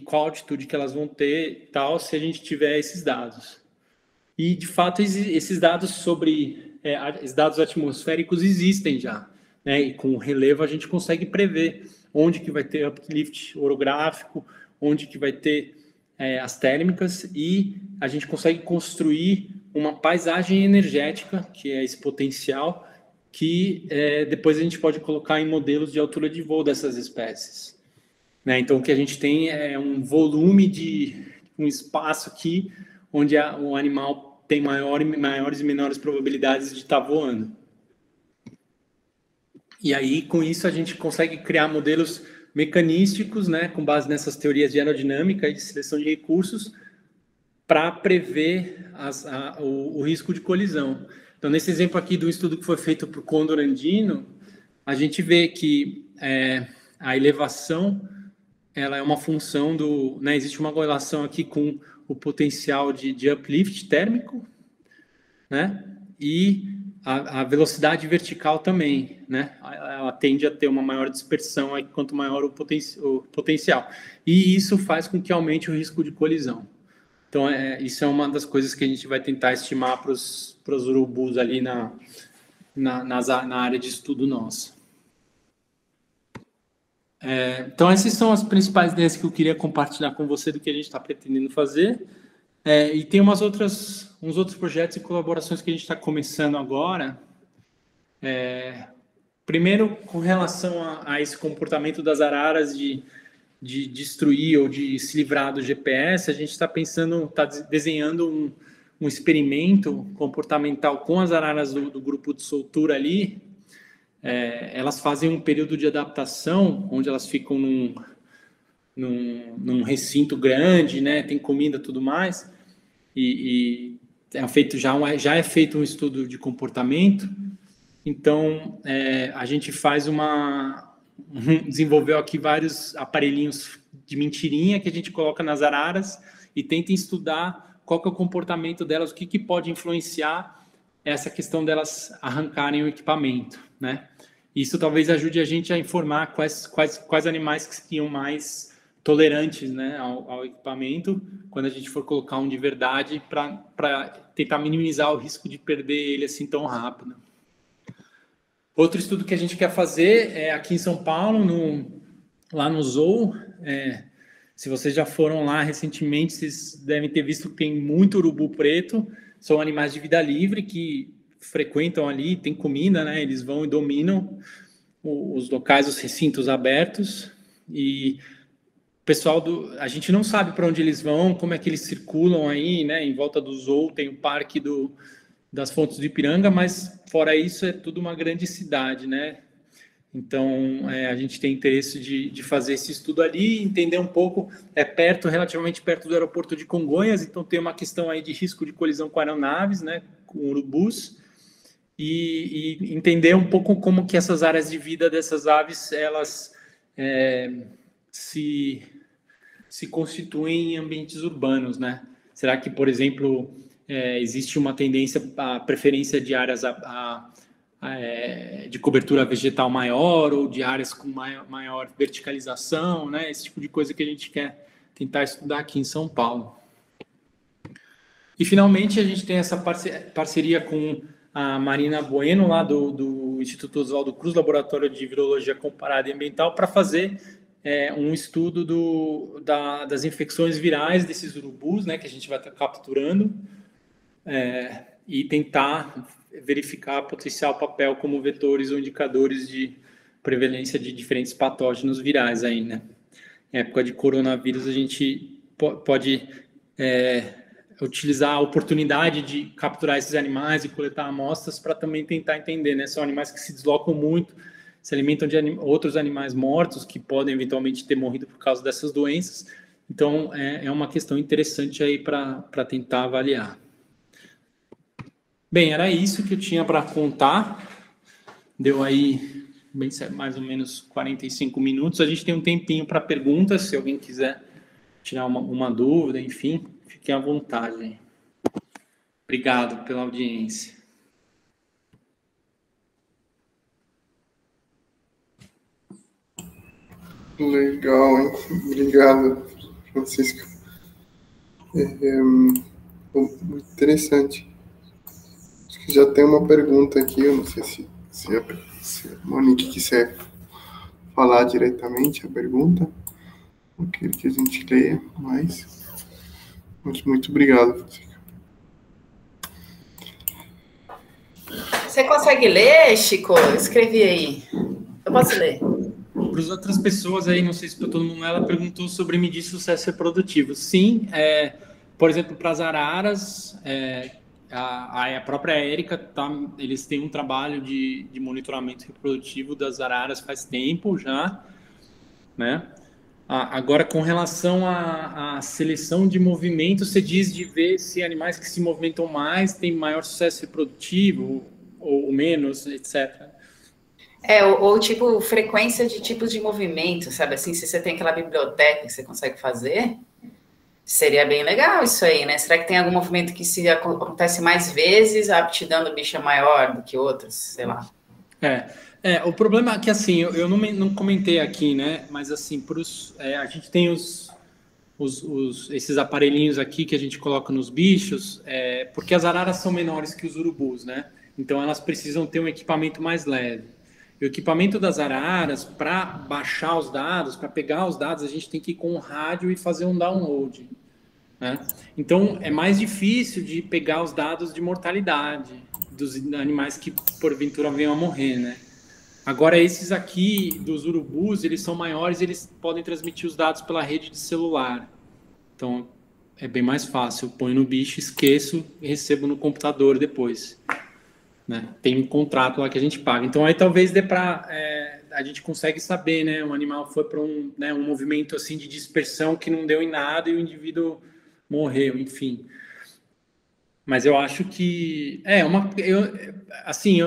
qual altitude que elas vão ter e tal, se a gente tiver esses dados. E, de fato, esses dados os dados atmosféricos existem já, né? E com o relevo a gente consegue prever onde que vai ter uplift orográfico, onde que vai ter as térmicas, e a gente consegue construir uma paisagem energética, que é esse potencial, que depois a gente pode colocar em modelos de altura de voo dessas espécies, né? Então, o que a gente tem é um volume um espaço aqui, onde o animal tem maiores e menores probabilidades de estar voando. E aí, com isso, a gente consegue criar modelos mecanísticos, né, com base nessas teorias de aerodinâmica e de seleção de recursos, para prever o risco de colisão. Então, nesse exemplo aqui do estudo que foi feito para o Condor andino, a gente vê que a elevação ela é uma função né, existe uma correlação aqui com o potencial de uplift térmico, né? E a velocidade vertical também, né? Ela tende a ter uma maior dispersão aí, quanto maior o potencial. E isso faz com que aumente o risco de colisão. Então, isso é uma das coisas que a gente vai tentar estimar para os urubus ali na área de estudo nossa. Então, essas são as principais ideias que eu queria compartilhar com você do que a gente está pretendendo fazer. E tem uns outros projetos e colaborações que a gente está começando agora. Primeiro, com relação a esse comportamento das araras de destruir ou de se livrar do GPS, a gente está desenhando um experimento comportamental com as araras do grupo de soltura ali. Elas fazem um período de adaptação, onde elas ficam num recinto grande, né? Tem comida e tudo mais, e já é feito um estudo de comportamento. Então, a gente desenvolveu aqui vários aparelhinhos de mentirinha que a gente coloca nas araras e tenta estudar qual que é o comportamento delas, o que pode influenciar essa questão delas arrancarem o equipamento, né? Isso talvez ajude a gente a informar quais animais que seriam mais tolerantes, né, ao equipamento, quando a gente for colocar um de verdade, para tentar minimizar o risco de perder ele assim tão rápido. Outro estudo que a gente quer fazer é aqui em São Paulo, lá no Zoo. Se vocês já foram lá recentemente, vocês devem ter visto que tem muito urubu preto. São animais de vida livre que frequentam ali, tem comida, né? Eles vão e dominam os locais, os recintos abertos. E o pessoal a gente não sabe para onde eles vão, como é que eles circulam aí, né? Em volta do Zoo tem o parque das Fontes do Ipiranga, mas fora isso é tudo uma grande cidade, né? Então, a gente tem interesse de fazer esse estudo ali, entender um pouco, relativamente perto do aeroporto de Congonhas, então tem uma questão aí de risco de colisão com aeronaves, né, com urubus, e entender um pouco como que essas áreas de vida dessas aves, elas se constituem em ambientes urbanos, né? Será que, por exemplo, existe uma tendência à preferência de áreas de cobertura vegetal maior ou de áreas com maior verticalização, né? Esse tipo de coisa que a gente quer tentar estudar aqui em São Paulo. E, finalmente, a gente tem essa parceria com a Marina Bueno, lá do Instituto Oswaldo Cruz, Laboratório de Virologia Comparada e Ambiental, para fazer um estudo das infecções virais desses urubus, né, que a gente vai estar capturando, e tentar verificar potencial papel como vetores ou indicadores de prevalência de diferentes patógenos virais aí, né? Em época de coronavírus, a gente pode utilizar a oportunidade de capturar esses animais e coletar amostras para também tentar entender, né? São animais que se deslocam muito, se alimentam de outros animais mortos que podem eventualmente ter morrido por causa dessas doenças. Então, é uma questão interessante aí para tentar avaliar. Bem, era isso que eu tinha para contar. Deu aí mais ou menos 45 minutos. A gente tem um tempinho para perguntas, se alguém quiser tirar uma dúvida, enfim, fiquem à vontade. Obrigado pela audiência. Legal, hein? Obrigado, Francisco. Muito interessante. Acho que já tem uma pergunta aqui, eu não sei se a Monique quiser falar diretamente a pergunta, eu quero que a gente leia, mas muito obrigado, Francisco. Você consegue ler, Chico? Escrevi aí. Eu posso ler. Para as outras pessoas aí, não sei se para todo mundo, ela perguntou sobre medir sucesso reprodutivo. Sim, por exemplo, para as araras, a própria Érica, eles têm um trabalho de monitoramento reprodutivo das araras faz tempo já, né? Agora, com relação à seleção de movimento, você diz de ver se animais que se movimentam mais têm maior sucesso reprodutivo ou menos, etc. Ou tipo, frequência de tipos de movimento, sabe? Assim, se você tem aquela biblioteca que você consegue fazer, seria bem legal isso aí, né? Será que tem algum movimento que se acontece mais vezes, a aptidão do bicho é maior do que outros? Sei lá. O problema é que, assim, eu não comentei aqui, né? Mas, assim, a gente tem esses aparelhinhos aqui que a gente coloca nos bichos, porque as araras são menores que os urubus, né? Então, elas precisam ter um equipamento mais leve. E o equipamento das araras, para baixar os dados, para pegar os dados, a gente tem que ir com o rádio e fazer um download. né? Então, é mais difícil de pegar os dados de mortalidade dos animais que, porventura, venham a morrer, né? Agora, esses aqui, dos urubus, eles são maiores, eles podem transmitir os dados pela rede de celular. Então, é bem mais fácil. Eu ponho no bicho, esqueço e recebo no computador depois, né? Tem um contrato lá que a gente paga. Então, aí talvez dê para... a gente consegue saber, né? O animal foi para um, né, um movimento assim de dispersão que não deu em nada e o indivíduo morreu, enfim. Mas eu acho que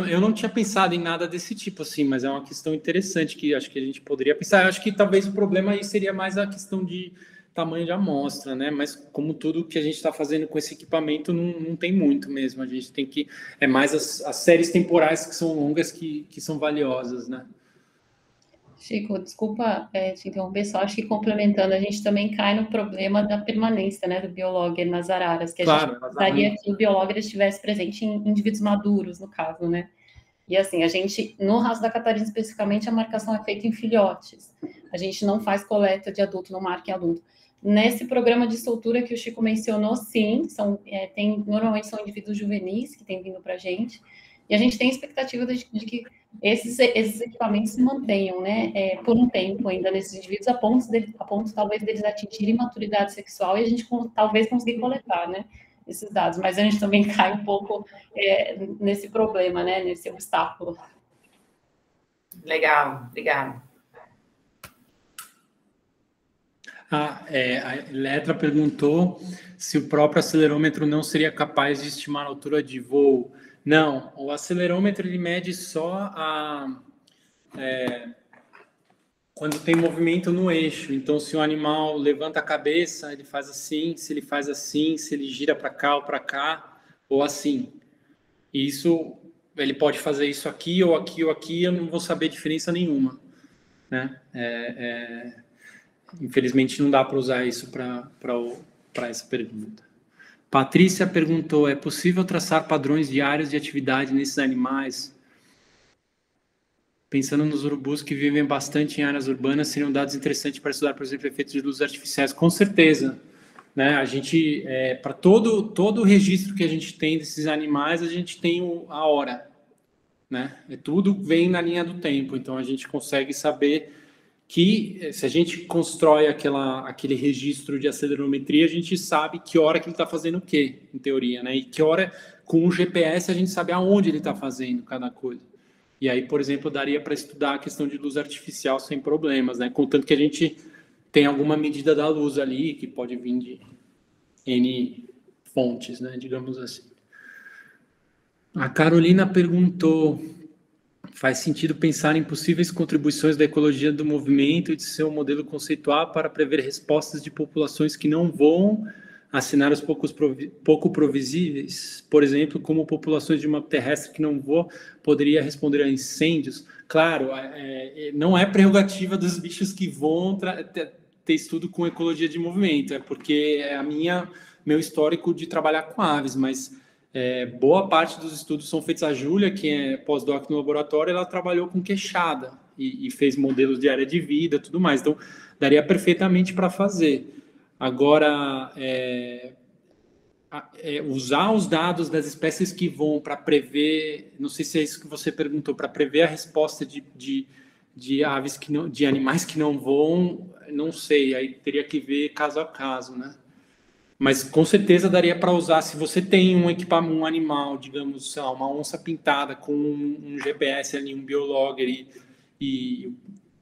eu não tinha pensado em nada desse tipo assim, mas é uma questão interessante que acho que a gente poderia pensar. Eu acho que talvez o problema aí seria mais a questão de tamanho de amostra, né? Mas como tudo que a gente está fazendo com esse equipamento não tem muito mesmo. A gente tem que mais as séries temporais que são longas que são valiosas, né? Chico, desculpa te interromper, só acho que complementando, a gente também cai no problema da permanência, né, do biologger nas araras, que a gente gostaria que o biologger estivesse presente em indivíduos maduros, no caso, né? E assim, a gente, no raso da Catarina especificamente, a marcação é feita em filhotes. A gente não faz coleta de adulto, não marca em adulto. Nesse programa de soltura que o Chico mencionou, sim, normalmente são indivíduos juvenis que têm vindo para a gente, e a gente tem expectativa de que esses equipamentos se mantenham, né, por um tempo ainda nesses indivíduos, a ponto talvez deles atingirem maturidade sexual e a gente talvez conseguir coletar, né, esses dados, mas a gente também cai um pouco nesse problema, né, nesse obstáculo. Legal, obrigada. A Letra perguntou se o próprio acelerômetro não seria capaz de estimar a altura de voo. Não, o acelerômetro ele mede só quando tem movimento no eixo. Então, se o animal levanta a cabeça, ele faz assim, se ele faz assim, se ele gira para cá ou para cá, ou assim. Isso, ele pode fazer isso aqui ou aqui ou aqui, eu não vou saber diferença nenhuma, né? Infelizmente, não dá para usar isso para essa pergunta. Patrícia perguntou, é possível traçar padrões diários de atividade nesses animais? Pensando nos urubus que vivem bastante em áreas urbanas, seriam dados interessantes para estudar, por exemplo, efeitos de luzes artificiais. Com certeza, né? A gente, para todo o registro que a gente tem desses animais, a gente tem a hora, né? Tudo vem na linha do tempo, então a gente consegue saber que se a gente constrói aquele registro de acelerometria, a gente sabe que hora que ele está fazendo o quê, em teoria, né? E que hora, com o GPS, a gente sabe aonde ele está fazendo cada coisa. E aí, por exemplo, daria para estudar a questão de luz artificial sem problemas, né? Contanto que a gente tem alguma medida da luz ali, que pode vir de N fontes, né? Digamos assim. A Carolina perguntou... Faz sentido pensar em possíveis contribuições da ecologia do movimento e de seu modelo conceitual para prever respostas de populações que não voam, assinar os pouco provisíveis, por exemplo, como populações de uma terrestre que não voa poderia responder a incêndios. Claro, não é prerrogativa dos bichos que voam ter estudo com ecologia de movimento, é porque é meu histórico de trabalhar com aves, mas... boa parte dos estudos são feitos. A Júlia, que é pós-doc no laboratório, ela trabalhou com queixada e fez modelos de área de vida e tudo mais, então daria perfeitamente para fazer. Agora, usar os dados das espécies que vão para prever, não sei se é isso que você perguntou, para prever a resposta de aves de animais que não voam, não sei, aí teria que ver caso a caso, né? Mas com certeza daria para usar, se você tem um animal, digamos, sei lá, uma onça pintada com um GPS ali, um biologger, e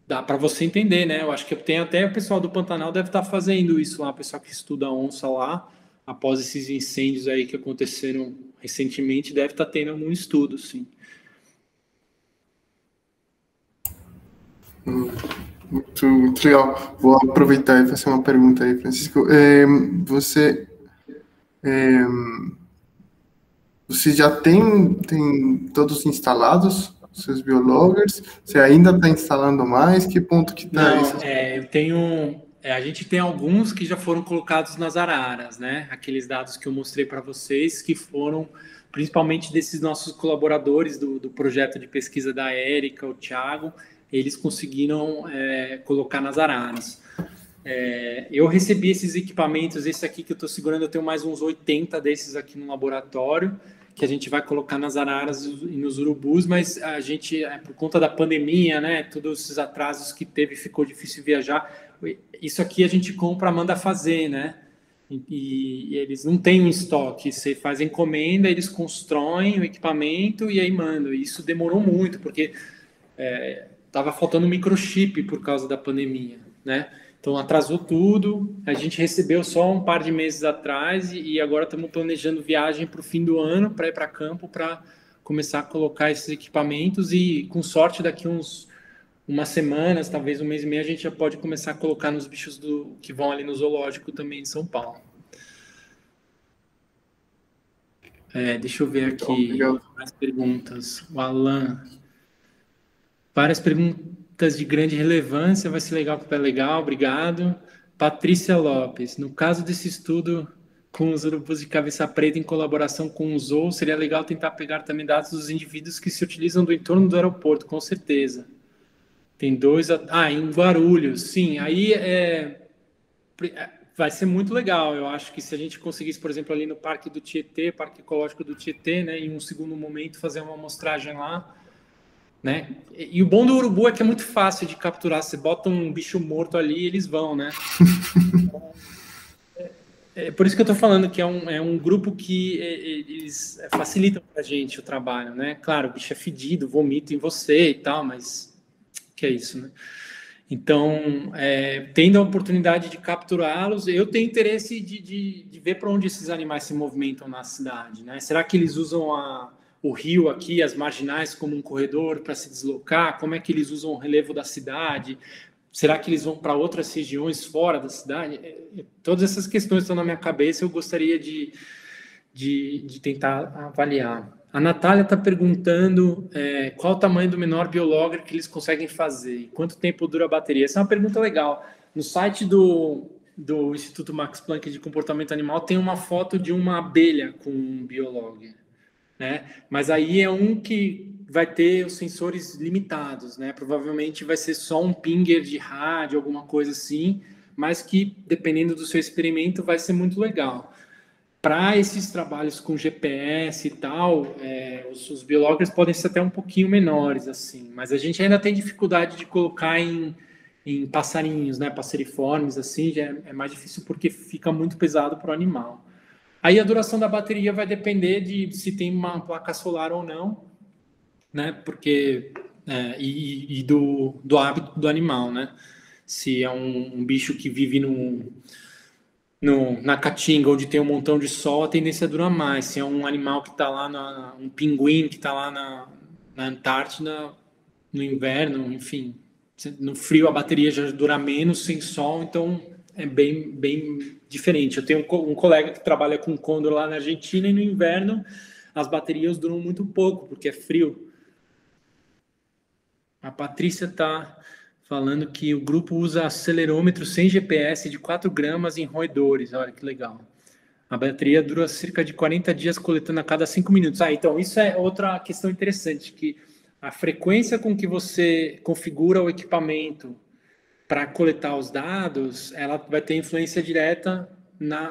dá para você entender, né? Eu acho que tem até o pessoal do Pantanal deve estar fazendo isso lá, o pessoal que estuda a onça lá, após esses incêndios aí que aconteceram recentemente, deve estar tendo algum estudo, sim. Muito legal. Vou aproveitar e fazer uma pergunta aí, Francisco. Você já tem todos instalados, seus biologgers? Você ainda está instalando mais? Que ponto que está isso? Eu tenho... a gente tem alguns que já foram colocados nas araras, né? Aqueles dados que eu mostrei para vocês, que foram principalmente desses nossos colaboradores do projeto de pesquisa da Érica, o Thiago, eles conseguiram colocar nas araras. Eu recebi esses equipamentos, esse aqui que eu estou segurando, eu tenho mais uns 80 desses aqui no laboratório, que a gente vai colocar nas araras e nos urubus, mas a gente, por conta da pandemia, né, todos esses atrasos que teve, ficou difícil viajar. Isso aqui a gente compra, manda fazer, né? E eles não têm um estoque, você faz encomenda, eles constroem o equipamento e aí mandam. E isso demorou muito, porque estava faltando microchip por causa da pandemia, né? Então atrasou tudo, a gente recebeu só um par de meses atrás e agora estamos planejando viagem para o fim do ano para ir para campo para começar a colocar esses equipamentos e com sorte daqui umas semanas, talvez um mês e meio, a gente já pode começar a colocar nos bichos que vão ali no zoológico também de São Paulo. Deixa eu ver aqui mais perguntas. O Alan. Várias perguntas de grande relevância, vai ser legal, papel legal, obrigado. Patrícia Lopes, no caso desse estudo com os urubus de cabeça preta em colaboração com o zoo, seria legal tentar pegar também dados dos indivíduos que se utilizam do entorno do aeroporto, com certeza. Tem 2... em Guarulhos, sim. Aí vai ser muito legal. Eu acho que se a gente conseguisse, por exemplo, ali no Parque do Tietê, Parque Ecológico do Tietê, né, em um segundo momento, fazer uma amostragem lá, né? E o bom do urubu é que é muito fácil de capturar. Você bota um bicho morto ali e eles vão, né? É por isso que eu estou falando que é um grupo que eles facilitam para a gente o trabalho, né? Claro, o bicho é fedido, vomita em você e tal, mas que é isso, né? Então, tendo a oportunidade de capturá-los, eu tenho interesse de ver para onde esses animais se movimentam na cidade, né? Será que eles usam o rio aqui, as marginais, como um corredor para se deslocar? Como é que eles usam o relevo da cidade? Será que eles vão para outras regiões fora da cidade? Todas essas questões estão na minha cabeça, eu gostaria de tentar avaliar. A Natália está perguntando qual o tamanho do menor biologger que eles conseguem fazer e quanto tempo dura a bateria. Essa é uma pergunta legal. No site do Instituto Max Planck de Comportamento Animal tem uma foto de uma abelha com um biologger, né? Mas aí é um que vai ter os sensores limitados, né? Provavelmente vai ser só um pinger de rádio, alguma coisa assim, mas que, dependendo do seu experimento, vai ser muito legal. Para esses trabalhos com GPS e tal, os biologgers podem ser até um pouquinho menores, assim, mas a gente ainda tem dificuldade de colocar em passarinhos, né? Passeriformes, assim, já é mais difícil porque fica muito pesado para o animal. Aí a duração da bateria vai depender de se tem uma placa solar ou não, né? Porque e do hábito do animal, né? Se é um bicho que vive na caatinga, onde tem um montão de sol, a tendência é durar mais. Se é um animal que está lá, um pinguim que está lá na Antártida, no inverno, enfim, no frio a bateria já dura menos sem sol, então é bem diferente. Eu tenho um colega que trabalha com condor lá na Argentina e no inverno as baterias duram muito pouco, porque é frio. A Patrícia está falando que o grupo usa acelerômetro sem GPS de 4 gramas em roedores. Olha que legal. A bateria dura cerca de 40 dias coletando a cada 5 minutos. Então isso é outra questão interessante, que a frequência com que você configura o equipamento para coletar os dados, ela vai ter influência direta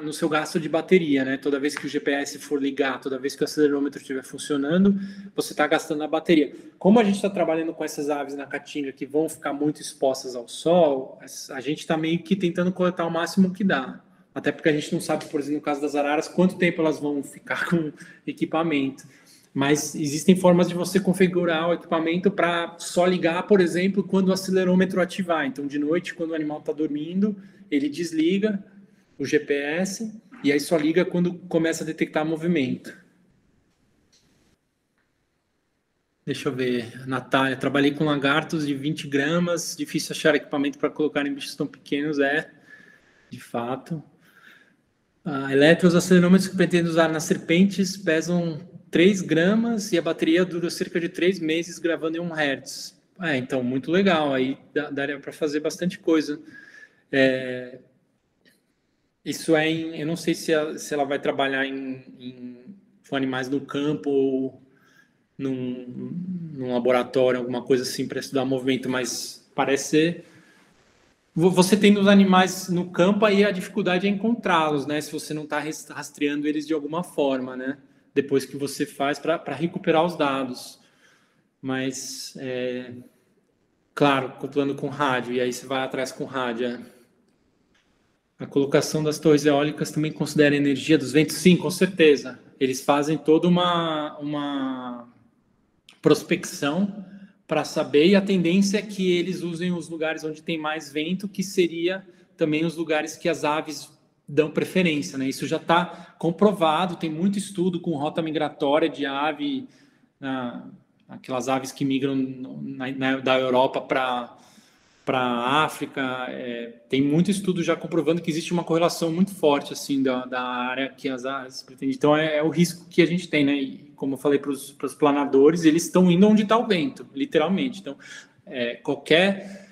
no seu gasto de bateria, né? Toda vez que o GPS for ligar, toda vez que o acelerômetro estiver funcionando, você está gastando a bateria. Como a gente está trabalhando com essas aves na caatinga que vão ficar muito expostas ao sol, a gente está meio que tentando coletar o máximo que dá. Até porque a gente não sabe, por exemplo, no caso das araras, quanto tempo elas vão ficar com equipamento. Mas existem formas de você configurar o equipamento para só ligar, por exemplo, quando o acelerômetro ativar. Então, de noite, quando o animal está dormindo, ele desliga o GPS e aí só liga quando começa a detectar movimento. Deixa eu ver. Natália, trabalhei com lagartos de 20 gramas, difícil achar equipamento para colocar em bichos tão pequenos, de fato. Os acelerômetros que pretendo usar nas serpentes pesam 3 gramas e a bateria dura cerca de 3 meses gravando em 1 Hz. Então, muito legal. Aí daria para fazer bastante coisa. Isso eu não sei se ela vai trabalhar com animais no campo ou num laboratório, alguma coisa assim, para estudar movimento, mas parece ser você tem os animais no campo, aí a dificuldade é encontrá-los, né? Se você não está rastreando eles de alguma forma, né? Depois que você faz para recuperar os dados. Mas, claro, couplando com rádio, e aí você vai atrás com rádio. A colocação das torres eólicas também considera a energia dos ventos? Sim, com certeza. Eles fazem toda uma prospecção para saber, e a tendência é que eles usem os lugares onde tem mais vento, que seria também os lugares que as aves dão preferência, né? Isso já está comprovado, tem muito estudo com rota migratória de ave, aquelas aves que migram da Europa para a África. Tem muito estudo já comprovando que existe uma correlação muito forte assim da área que as aves pretendem. Então é o risco que a gente tem, né? E, como eu falei para os planadores, eles estão indo onde está o vento, literalmente. Então qualquer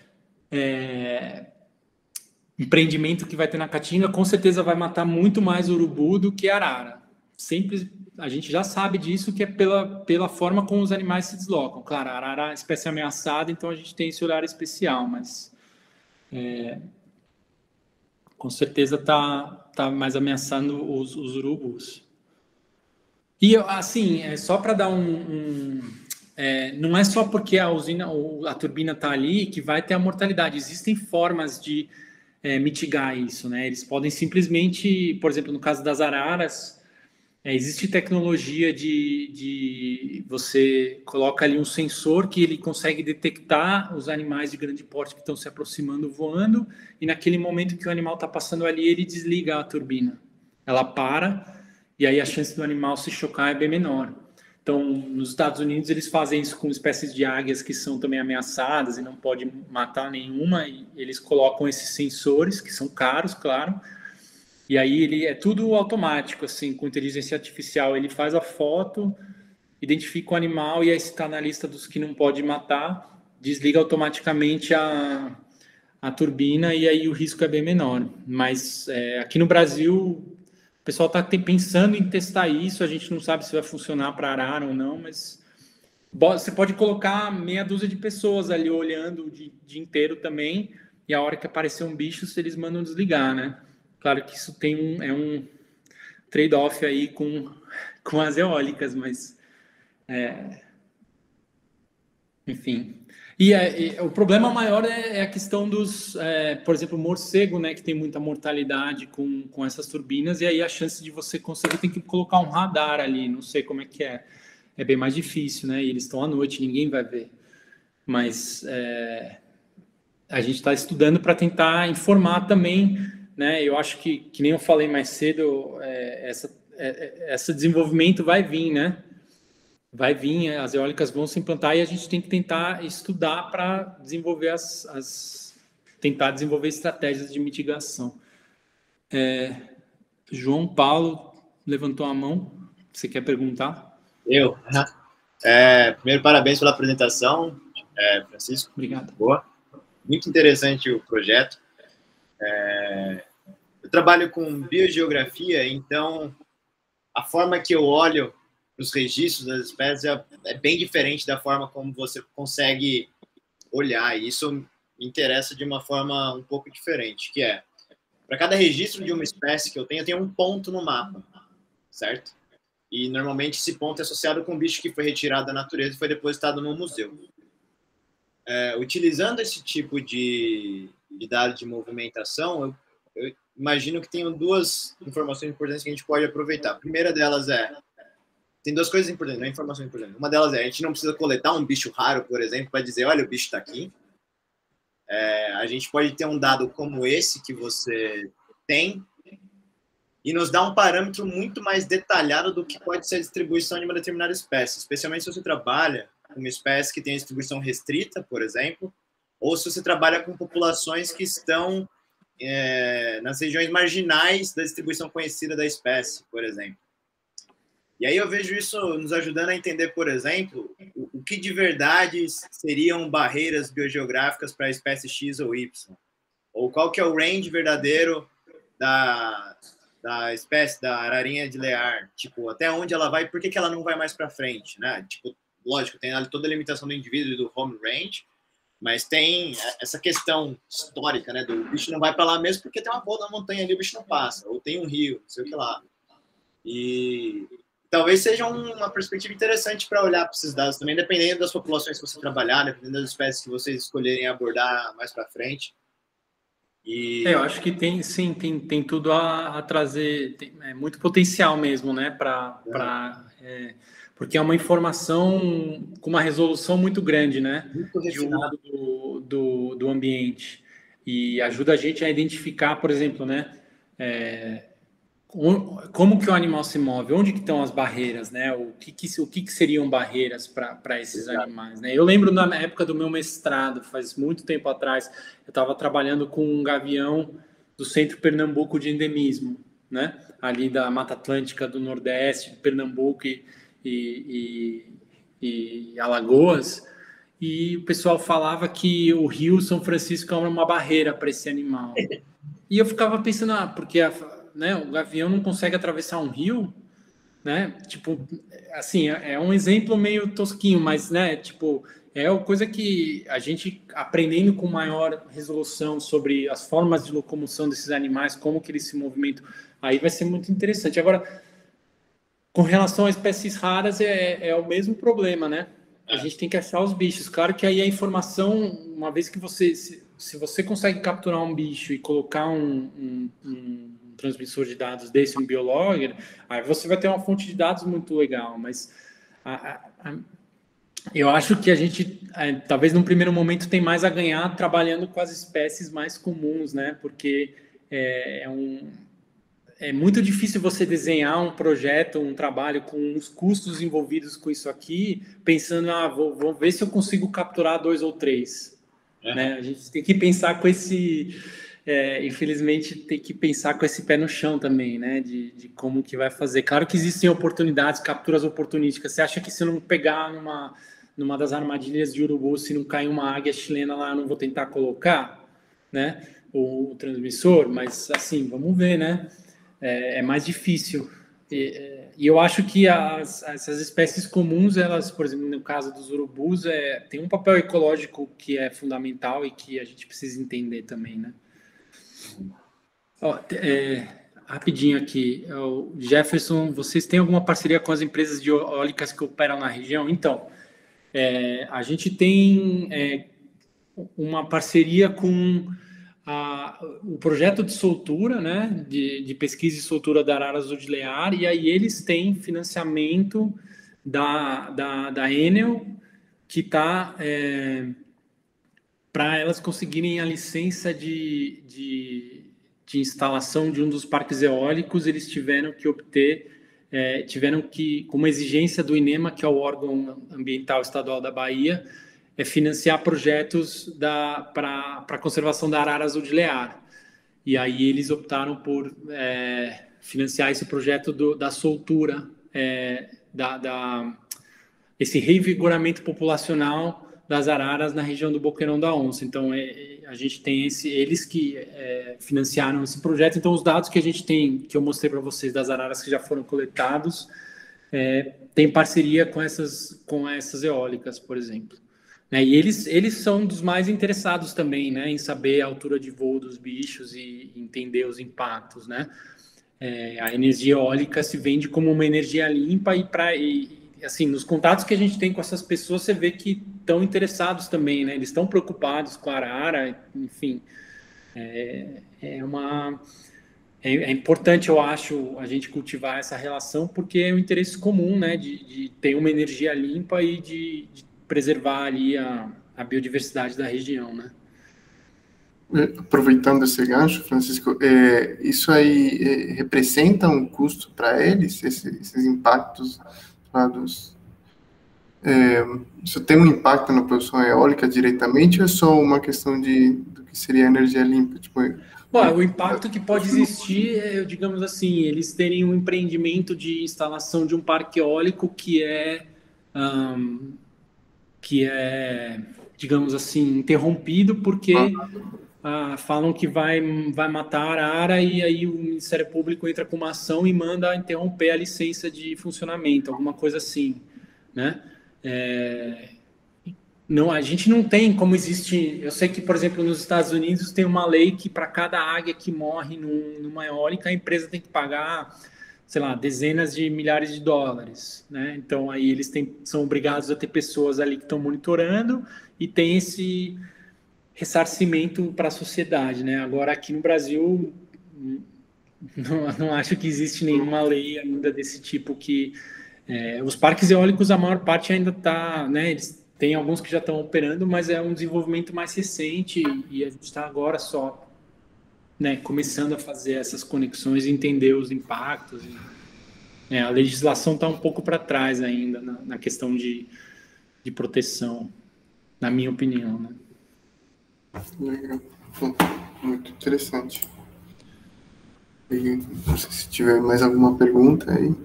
empreendimento que vai ter na Caatinga com certeza vai matar muito mais urubu do que arara. Sempre a gente já sabe disso, que é pela forma como os animais se deslocam. Claro, a arara é uma espécie ameaçada, então a gente tem esse olhar especial, mas com certeza tá mais ameaçando os urubus. E assim, só para dar não é só porque a turbina está ali que vai ter a mortalidade. Existem formas de mitigar isso, né? Eles podem simplesmente, por exemplo, no caso das araras, existe tecnologia de você coloca ali um sensor que ele consegue detectar os animais de grande porte que estão se aproximando voando, e naquele momento que o animal está passando ali, ele desliga a turbina. Ela para, e aí a chance do animal se chocar é bem menor. Então, nos Estados Unidos, eles fazem isso com espécies de águias que são também ameaçadas e não pode matar nenhuma, e eles colocam esses sensores, que são caros, claro, e aí ele é tudo automático, assim, com inteligência artificial. Ele faz a foto, identifica o animal, e aí se está na lista dos que não pode matar, desliga automaticamente a turbina, e aí o risco é bem menor. Mas aqui no Brasil, o pessoal está pensando em testar isso, a gente não sabe se vai funcionar para arara ou não, mas você pode colocar meia dúzia de pessoas ali olhando o dia inteiro também, e a hora que aparecer um bicho, eles mandam desligar, né? Claro que isso tem um trade-off aí com as eólicas, mas enfim. E o problema maior é a questão dos, por exemplo, morcego, né, que tem muita mortalidade com essas turbinas, e aí a chance de você conseguir tem que colocar um radar ali, não sei como é que é. É bem mais difícil, né? E eles estão à noite, ninguém vai ver. Mas a gente está estudando para tentar informar também, né? Eu acho que nem eu falei mais cedo, esse desenvolvimento vai vir, né? Vai vir, as eólicas vão se implantar, e a gente tem que tentar estudar para desenvolver tentar desenvolver estratégias de mitigação. João Paulo levantou a mão. Você quer perguntar? Eu. Primeiro, parabéns pela apresentação, Francisco. Obrigado. Boa. Muito interessante o projeto. Eu trabalho com biogeografia, então a forma que eu olho os registros das espécies é bem diferente da forma como você consegue olhar. E isso me interessa de uma forma um pouco diferente, que é, para cada registro de uma espécie que eu tenho um ponto no mapa, certo? E normalmente esse ponto é associado com um bicho que foi retirado da natureza e foi depositado no museu. Utilizando esse tipo de dado de movimentação, eu imagino que tenham duas informações importantes que a gente pode aproveitar. A primeira delas tem duas coisas importantes, não é informação importante. Uma delas a gente não precisa coletar um bicho raro, por exemplo, para dizer, olha, o bicho está aqui. A gente pode ter um dado como esse que você tem e nos dá um parâmetro muito mais detalhado do que pode ser a distribuição de uma determinada espécie, especialmente se você trabalha com uma espécie que tem a distribuição restrita, por exemplo, ou se você trabalha com populações que estão nas regiões marginais da distribuição conhecida da espécie, por exemplo. E aí eu vejo isso nos ajudando a entender, por exemplo, o que de verdade seriam barreiras biogeográficas para a espécie X ou Y, ou qual que é o range verdadeiro da espécie da ararinha de Lear, tipo, até onde ela vai e por que ela não vai mais para frente, né? Tipo, lógico, tem toda a limitação do indivíduo e do home range, Mas tem essa questão histórica, né? Do bicho não vai para lá mesmo porque tem uma boa na montanha ali, o bicho não passa. Ou tem um rio, não sei o que lá. E talvez seja uma perspectiva interessante para olhar para esses dados também, dependendo das populações que você trabalhar, dependendo das espécies que vocês escolherem abordar mais para frente. Eu acho que tem tudo a trazer, muito potencial mesmo, né? Porque é uma informação com uma resolução muito grande, né? De uso do ambiente. E ajuda a gente a identificar, por exemplo, né? Como que o animal se move, onde que estão as barreiras, né? O que seriam barreiras para esses animais, né? Eu lembro na época do meu mestrado, faz muito tempo atrás, eu estava trabalhando com um gavião do Centro Pernambuco de Endemismo, né? Ali da Mata Atlântica do Nordeste, de Pernambuco e Alagoas, e o pessoal falava que o Rio São Francisco era uma barreira para esse animal. E eu ficava pensando, porque o gavião não consegue atravessar um rio, né? Tipo, assim, é um exemplo meio tosquinho, mas, né? Tipo, é uma coisa que a gente aprendendo com maior resolução sobre as formas de locomoção desses animais, como que eles se movimentam, aí vai ser muito interessante. Agora, com relação a espécies raras, é o mesmo problema, né? A gente tem que achar os bichos. Claro que aí a informação, uma vez que se você consegue capturar um bicho e colocar um transmissor de dados desse, um biologger, aí você vai ter uma fonte de dados muito legal, mas eu acho que a gente, talvez num primeiro momento, tem mais a ganhar trabalhando com as espécies mais comuns, né? Porque é muito difícil você desenhar um projeto, um trabalho com os custos envolvidos com isso aqui, pensando, vou ver se eu consigo capturar 2 ou 3. Né? A gente tem que pensar com esse... infelizmente, tem que pensar com esse pé no chão também, né? De como que vai fazer. Claro que existem oportunidades, capturas oportunísticas. Você acha que se eu não pegar numa das armadilhas de urubu, se não cair uma águia chilena lá, eu não vou tentar colocar, né? O transmissor? Mas, assim, vamos ver, né? É mais difícil. E eu acho que essas espécies comuns, elas, por exemplo, no caso dos urubus, tem um papel ecológico que é fundamental e que a gente precisa entender também, né? Rapidinho aqui, o Jefferson, vocês têm alguma parceria com as empresas de eólicas que operam na região? Então, a gente tem uma parceria com o projeto de soltura, né, de pesquisa e soltura da Arara Azul de Lear, e aí eles têm financiamento da Enel, que está para elas conseguirem a licença de instalação de um dos parques eólicos, eles tiveram que obter, com uma exigência do INEMA, que é o órgão ambiental estadual da Bahia, financiar projetos para a conservação da Arara Azul de Lear. E aí eles optaram por financiar esse projeto da soltura, esse revigoramento populacional das araras na região do Boqueirão da Onça. Então, a gente tem eles que financiaram esse projeto. Então, os dados que a gente tem, que eu mostrei para vocês das araras que já foram coletados, tem parceria com essas eólicas, por exemplo. E eles são dos mais interessados também, né, em saber a altura de voo dos bichos e entender os impactos, né? A energia eólica se vende como uma energia limpa e assim, nos contatos que a gente tem com essas pessoas, você vê que estão interessados também, né? Eles estão preocupados com a arara, enfim. É importante, eu acho, a gente cultivar essa relação, porque é um interesse comum, né? De ter uma energia limpa e de preservar ali a biodiversidade da região, né? Aproveitando esse gancho, Francisco, isso aí representa um custo para eles, esses impactos lá isso tem um impacto na produção eólica diretamente ou é só uma questão do que seria energia limpa? O impacto que pode existir digamos assim, eles terem um empreendimento de instalação de um parque eólico que é, digamos assim, interrompido porque falam que vai matar a arara e aí o Ministério Público entra com uma ação e manda interromper a licença de funcionamento, alguma coisa assim, né? Não, a gente não tem como existe. Eu sei que, por exemplo, nos Estados Unidos tem uma lei que para cada águia que morre numa eólica, a empresa tem que pagar, sei lá, dezenas de milhares de dólares, né? Então aí eles são obrigados a ter pessoas ali que estão monitorando e tem esse ressarcimento para a sociedade, né? Agora aqui no Brasil não acho que existe nenhuma lei ainda desse tipo que os parques eólicos, a maior parte ainda está, né? Eles tem alguns que já estão operando, mas é um desenvolvimento mais recente e a gente está agora só, né, começando a fazer essas conexões e entender os impactos. A legislação está um pouco para trás ainda na questão de proteção, na minha opinião, né? Legal. Muito interessante. E não sei se tiver mais alguma pergunta aí.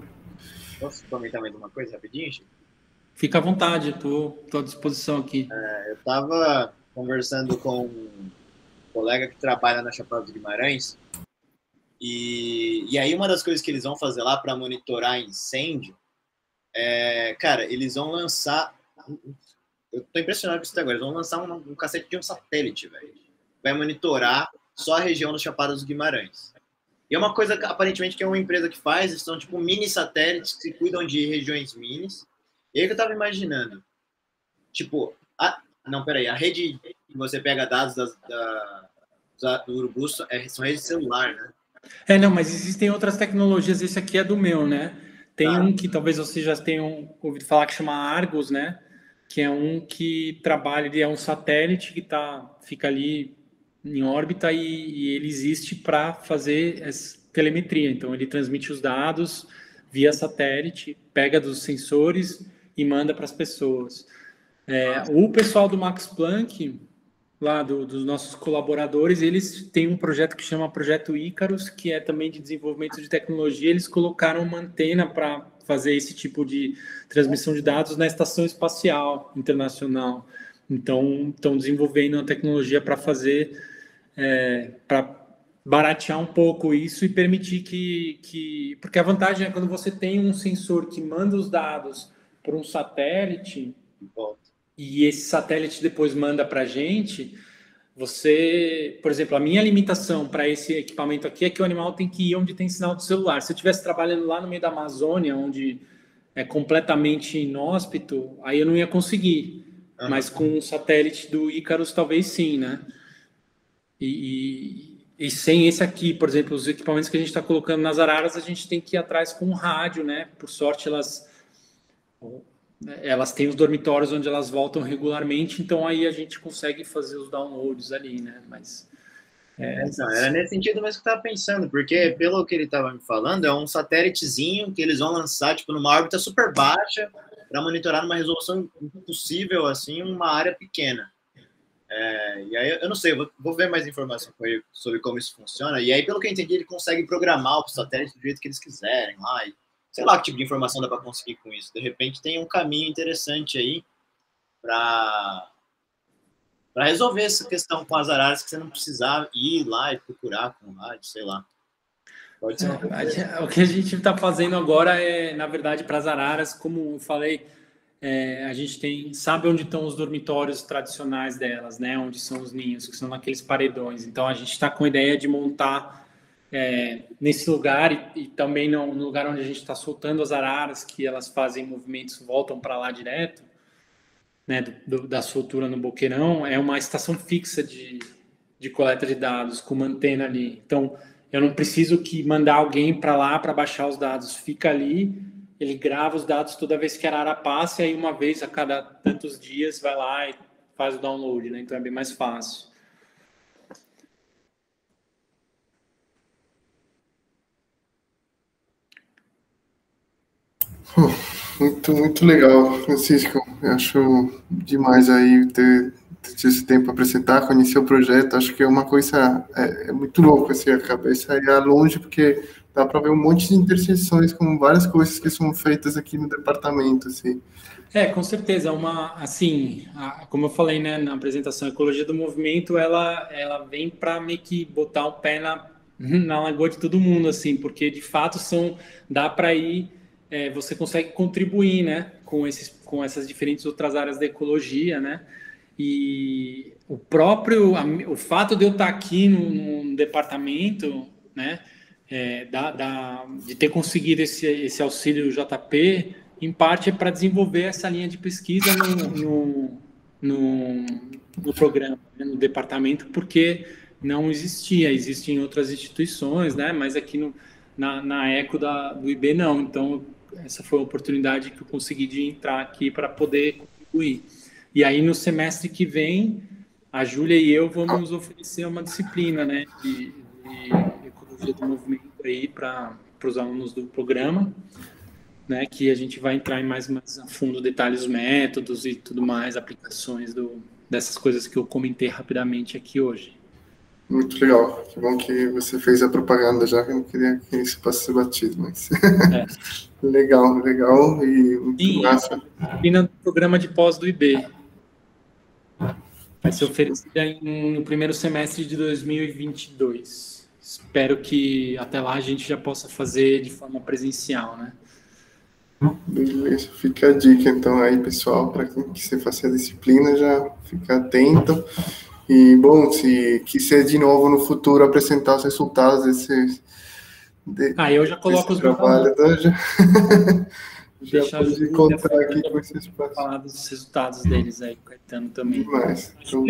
Posso comentar mais uma coisa rapidinho, Chico? Fica à vontade, estou à disposição aqui. Eu estava conversando com um colega que trabalha na Chapada dos Guimarães e aí uma das coisas que eles vão fazer lá para monitorar incêndio cara, eles vão lançar... Eu tô impressionado com isso agora. Eles vão lançar um cacete de um satélite, velho. Vai monitorar só a região da Chapada dos Guimarães. E é uma coisa, aparentemente, que é uma empresa que faz. São, tipo, mini satélites que cuidam de regiões minis. E aí que eu tava imaginando. Tipo, não, peraí. A rede que você pega dados do Urubu são redes de celular, né? Não, mas existem outras tecnologias. Esse aqui é do meu, né? Tem um que talvez vocês já tenham ouvido falar que chama Argus, né? Que é um que trabalha, ele é um satélite que fica ali em órbita e ele existe para fazer essa telemetria. Então, ele transmite os dados via satélite, pega dos sensores e manda para as pessoas. O pessoal do Max Planck, lá dos nossos colaboradores, eles têm um projeto que chama Projeto Icarus, que é também de desenvolvimento de tecnologia. Eles colocaram uma antena para fazer esse tipo de transmissão de dados na Estação Espacial Internacional. Então, estão desenvolvendo uma tecnologia para fazer, para baratear um pouco isso e permitir que... Porque a vantagem é quando você tem um sensor que manda os dados para um satélite e esse satélite depois manda para a gente, você... Por exemplo, a minha limitação para esse equipamento aqui é que o animal tem que ir onde tem sinal de celular. Se eu estivesse trabalhando lá no meio da Amazônia, onde é completamente inóspito, aí eu não ia conseguir. Mas com o satélite do Icarus, talvez sim, né? E sem esse aqui, por exemplo, os equipamentos que a gente está colocando nas araras, a gente tem que ir atrás com um rádio, né? Por sorte, elas têm os dormitórios onde elas voltam regularmente, então aí a gente consegue fazer os downloads ali, né? Mas... Então, era nesse sentido mesmo que eu estava pensando, porque pelo que ele estava me falando, é um satélitezinho que eles vão lançar tipo, numa órbita super baixa para monitorar numa resolução impossível, assim, uma área pequena. E aí, eu não sei, eu vou ver mais informação com ele sobre como isso funciona, e aí, pelo que eu entendi, ele consegue programar o satélite do jeito que eles quiserem lá, e sei lá que tipo de informação dá para conseguir com isso. De repente, tem um caminho interessante aí para resolver essa questão com as araras, que você não precisar ir lá e procurar com o rádio, sei lá. Pode ser o que a gente está fazendo agora na verdade, para as araras, como eu falei, a gente sabe onde estão os dormitórios tradicionais delas, né? Onde são os ninhos, que são naqueles paredões. Então, a gente está com a ideia de montar nesse lugar e também no lugar onde a gente está soltando as araras, que elas fazem movimentos, voltam para lá direto, né, da soltura no boqueirão, é uma estação fixa de coleta de dados, com uma antena ali. Então, eu não preciso mandar alguém para lá para baixar os dados. Fica ali, ele grava os dados toda vez que a arara passa, e aí uma vez a cada tantos dias vai lá e faz o download, né? Então, é bem mais fácil. Muito, muito legal, Francisco. Eu acho demais aí ter esse tempo para apresentar, conhecer o projeto. Acho que é uma coisa muito louca, assim, a cabeça ia longe, porque dá para ver um monte de interseções com várias coisas que são feitas aqui no departamento, assim. Com certeza. Como eu falei, né, na apresentação, a ecologia do movimento, ela vem para meio que botar o pé na lagoa de todo mundo, assim, porque de fato dá para ir você consegue contribuir, né, com essas diferentes outras áreas da ecologia, né? E o fato de eu estar aqui no departamento, né, de ter conseguido esse auxílio JP, em parte é para desenvolver essa linha de pesquisa no programa, né, no departamento, porque não existem outras instituições, né, mas aqui na ECO do IB não. Então, essa foi a oportunidade que eu consegui de entrar aqui para poder contribuir. E aí, no semestre que vem, a Júlia e eu vamos oferecer uma disciplina, né, de ecologia do movimento aí para os alunos do programa, né, que a gente vai entrar em mais a fundo detalhes, métodos e tudo mais, aplicações dessas coisas que eu comentei rapidamente aqui hoje. Muito legal. Que bom que você fez a propaganda já, que eu não queria que isso passasse batido, mas... legal e muito massa. E no programa de pós do IB. Vai ser oferecida no primeiro semestre de 2022. Espero que até lá a gente já possa fazer de forma presencial, né? Beleza, fica a dica então aí, pessoal, para quem quiser fazer a disciplina, já fica atento. E, bom, se quiser de novo no futuro apresentar os resultados eu já coloco os trabalhos, já pode contar aqui com esse espaço. Falar dos resultados deles aí, Caetano também. Demais. Então,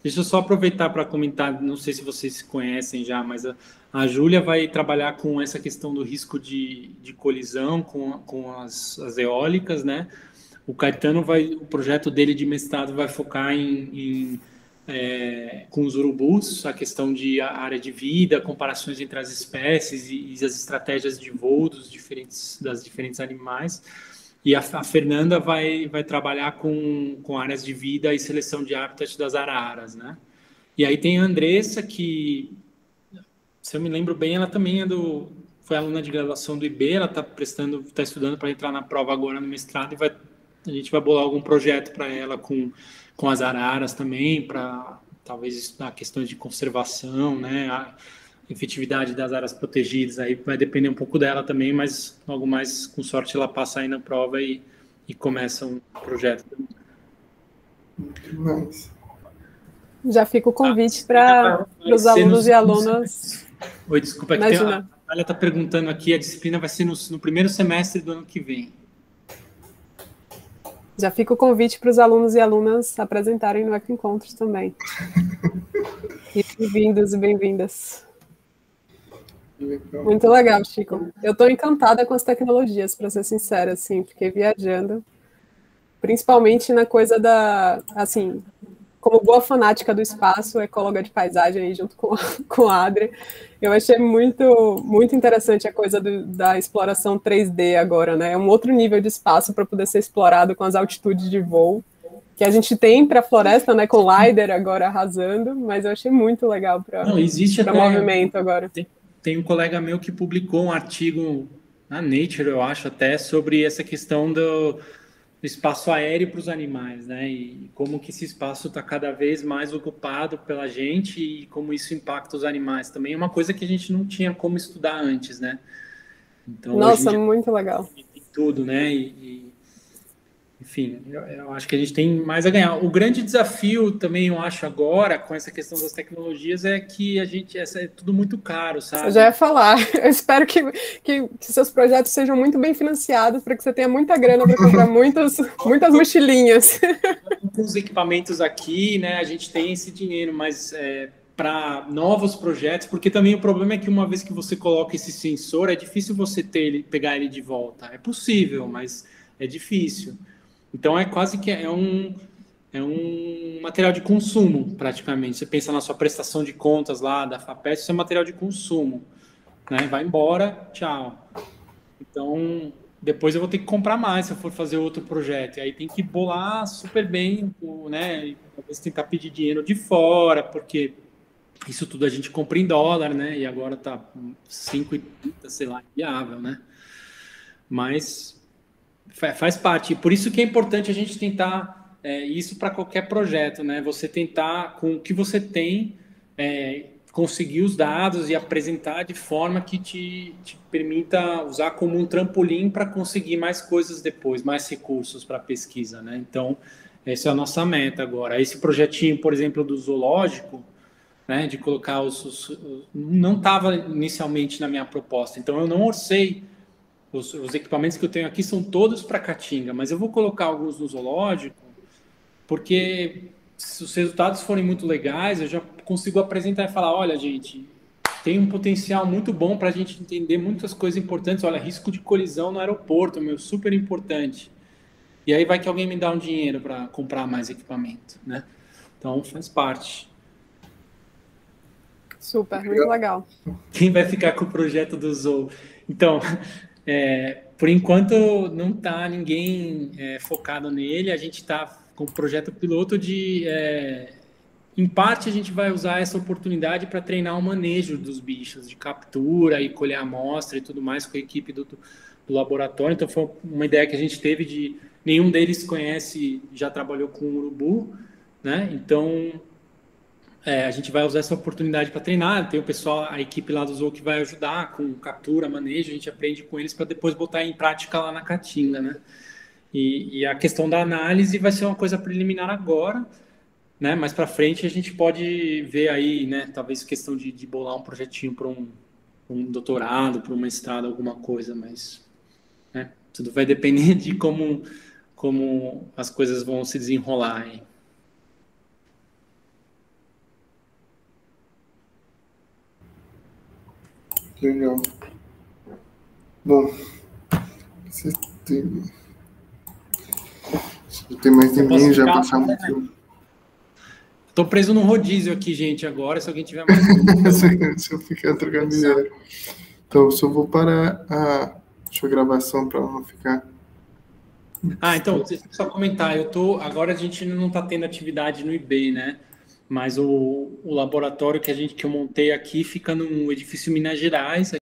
deixa eu só aproveitar para comentar, não sei se vocês se conhecem já, mas a Júlia vai trabalhar com essa questão do risco de colisão com as eólicas, né? O Caetano o projeto dele de mestrado vai focar com os urubus, a questão de área de vida, comparações entre as espécies e as estratégias de voo das diferentes animais. E a Fernanda vai trabalhar com áreas de vida e seleção de habitat das araras, né? E aí tem a Andressa, que, se eu me lembro bem, ela também foi aluna de graduação do IB, ela está estudando para entrar na prova agora no mestrado, e a gente vai bolar algum projeto para ela com as araras também, para talvez estudar questões de conservação, né? A efetividade das áreas protegidas, aí vai depender um pouco dela também, mas logo mais, com sorte, ela passa aí na prova e começa um projeto. Já fica o convite para os alunos e alunas. Oi, desculpa, aqui a Natália está perguntando aqui, a disciplina vai ser no primeiro semestre do ano que vem. Já fica o convite para os alunos e alunas apresentarem no Ecoencontros também. E bem-vindos e bem-vindas. Muito legal, Chico. Eu estou encantada com as tecnologias, para ser sincera, assim, fiquei viajando, principalmente na coisa assim, como boa fanática do espaço, ecóloga de paisagem, aí, junto com a Adri, eu achei muito, muito interessante a coisa da exploração 3D agora, né? É um outro nível de espaço para poder ser explorado com as altitudes de voo, que a gente tem para a floresta, né, com o LiDAR agora arrasando, mas eu achei muito legal para movimento agora. Tem um colega meu que publicou um artigo na Nature, eu acho, até, sobre essa questão do espaço aéreo para os animais, né? E como que esse espaço está cada vez mais ocupado pela gente e como isso impacta os animais. Também é uma coisa que a gente não tinha como estudar antes, né? Então, nossa, muito legal. Tem tudo, né? Enfim, eu acho que a gente tem mais a ganhar. O grande desafio também, eu acho, agora, com essa questão das tecnologias, é que é tudo muito caro, sabe? Eu já ia falar. Eu espero que seus projetos sejam muito bem financiados, para que você tenha muita grana para comprar muitas mochilinhas. Com os equipamentos aqui, né, a gente tem esse dinheiro, mas para novos projetos, porque também o problema é que uma vez que você coloca esse sensor, é difícil você pegar ele de volta. É possível, mas é difícil. Então, é quase que um material de consumo, praticamente. Você pensa na sua prestação de contas lá da FAPESP, isso é material de consumo, né? Vai embora, tchau. Então, depois eu vou ter que comprar mais se eu for fazer outro projeto. E aí tem que bolar super bem, né? E talvez tentar pedir dinheiro de fora, porque isso tudo a gente compra em dólar, né? E agora tá 5,30, sei lá, inviável, né? Mas faz parte. Por isso que é importante a gente tentar isso para qualquer projeto, né? Você tentar, com o que você tem, conseguir os dados e apresentar de forma que te permita usar como um trampolim para conseguir mais coisas depois, mais recursos para pesquisa, né? Então, essa é a nossa meta agora. Esse projetinho, por exemplo, do zoológico, né, de colocar não estava inicialmente na minha proposta, então eu não orcei. Os equipamentos que eu tenho aqui são todos para Caatinga, mas eu vou colocar alguns no zoológico, porque se os resultados forem muito legais, eu já consigo apresentar e falar, olha, gente, tem um potencial muito bom para a gente entender muitas coisas importantes. Olha, risco de colisão no aeroporto, super importante. E aí vai que alguém me dá um dinheiro para comprar mais equipamento, né? Então, faz parte. Super, muito legal. Quem vai ficar com o projeto do Zoo? Então, por enquanto não está ninguém focado nele. A gente está com o projeto piloto de... em parte, a gente vai usar essa oportunidade para treinar o manejo dos bichos, de captura e colher amostra e tudo mais com a equipe do laboratório. Então, foi uma ideia que a gente teve de... Nenhum deles já trabalhou com urubu, né? Então... a gente vai usar essa oportunidade para treinar. Tem o pessoal, a equipe lá do Zoo que vai ajudar com captura, manejo. A gente aprende com eles para depois botar em prática lá na Caatinga, né? E a questão da análise vai ser uma coisa preliminar agora, né? Mais para frente a gente pode ver aí, né? Talvez questão de bolar um projetinho para um doutorado, para um mestrado, alguma coisa, mas né? Tudo vai depender de como as coisas vão se desenrolar aí. Legal. Bom, se tem mais ninguém, já passamos aqui. Estou preso num rodízio aqui, gente, agora, se alguém tiver mais dúvida. Se eu ficar trocando ideia. Então, eu só vou parar a sua gravação para não ficar... Então, deixa eu só comentar. Agora a gente não está tendo atividade no IB, né? Mas o laboratório que eu montei aqui fica no edifício Minas Gerais,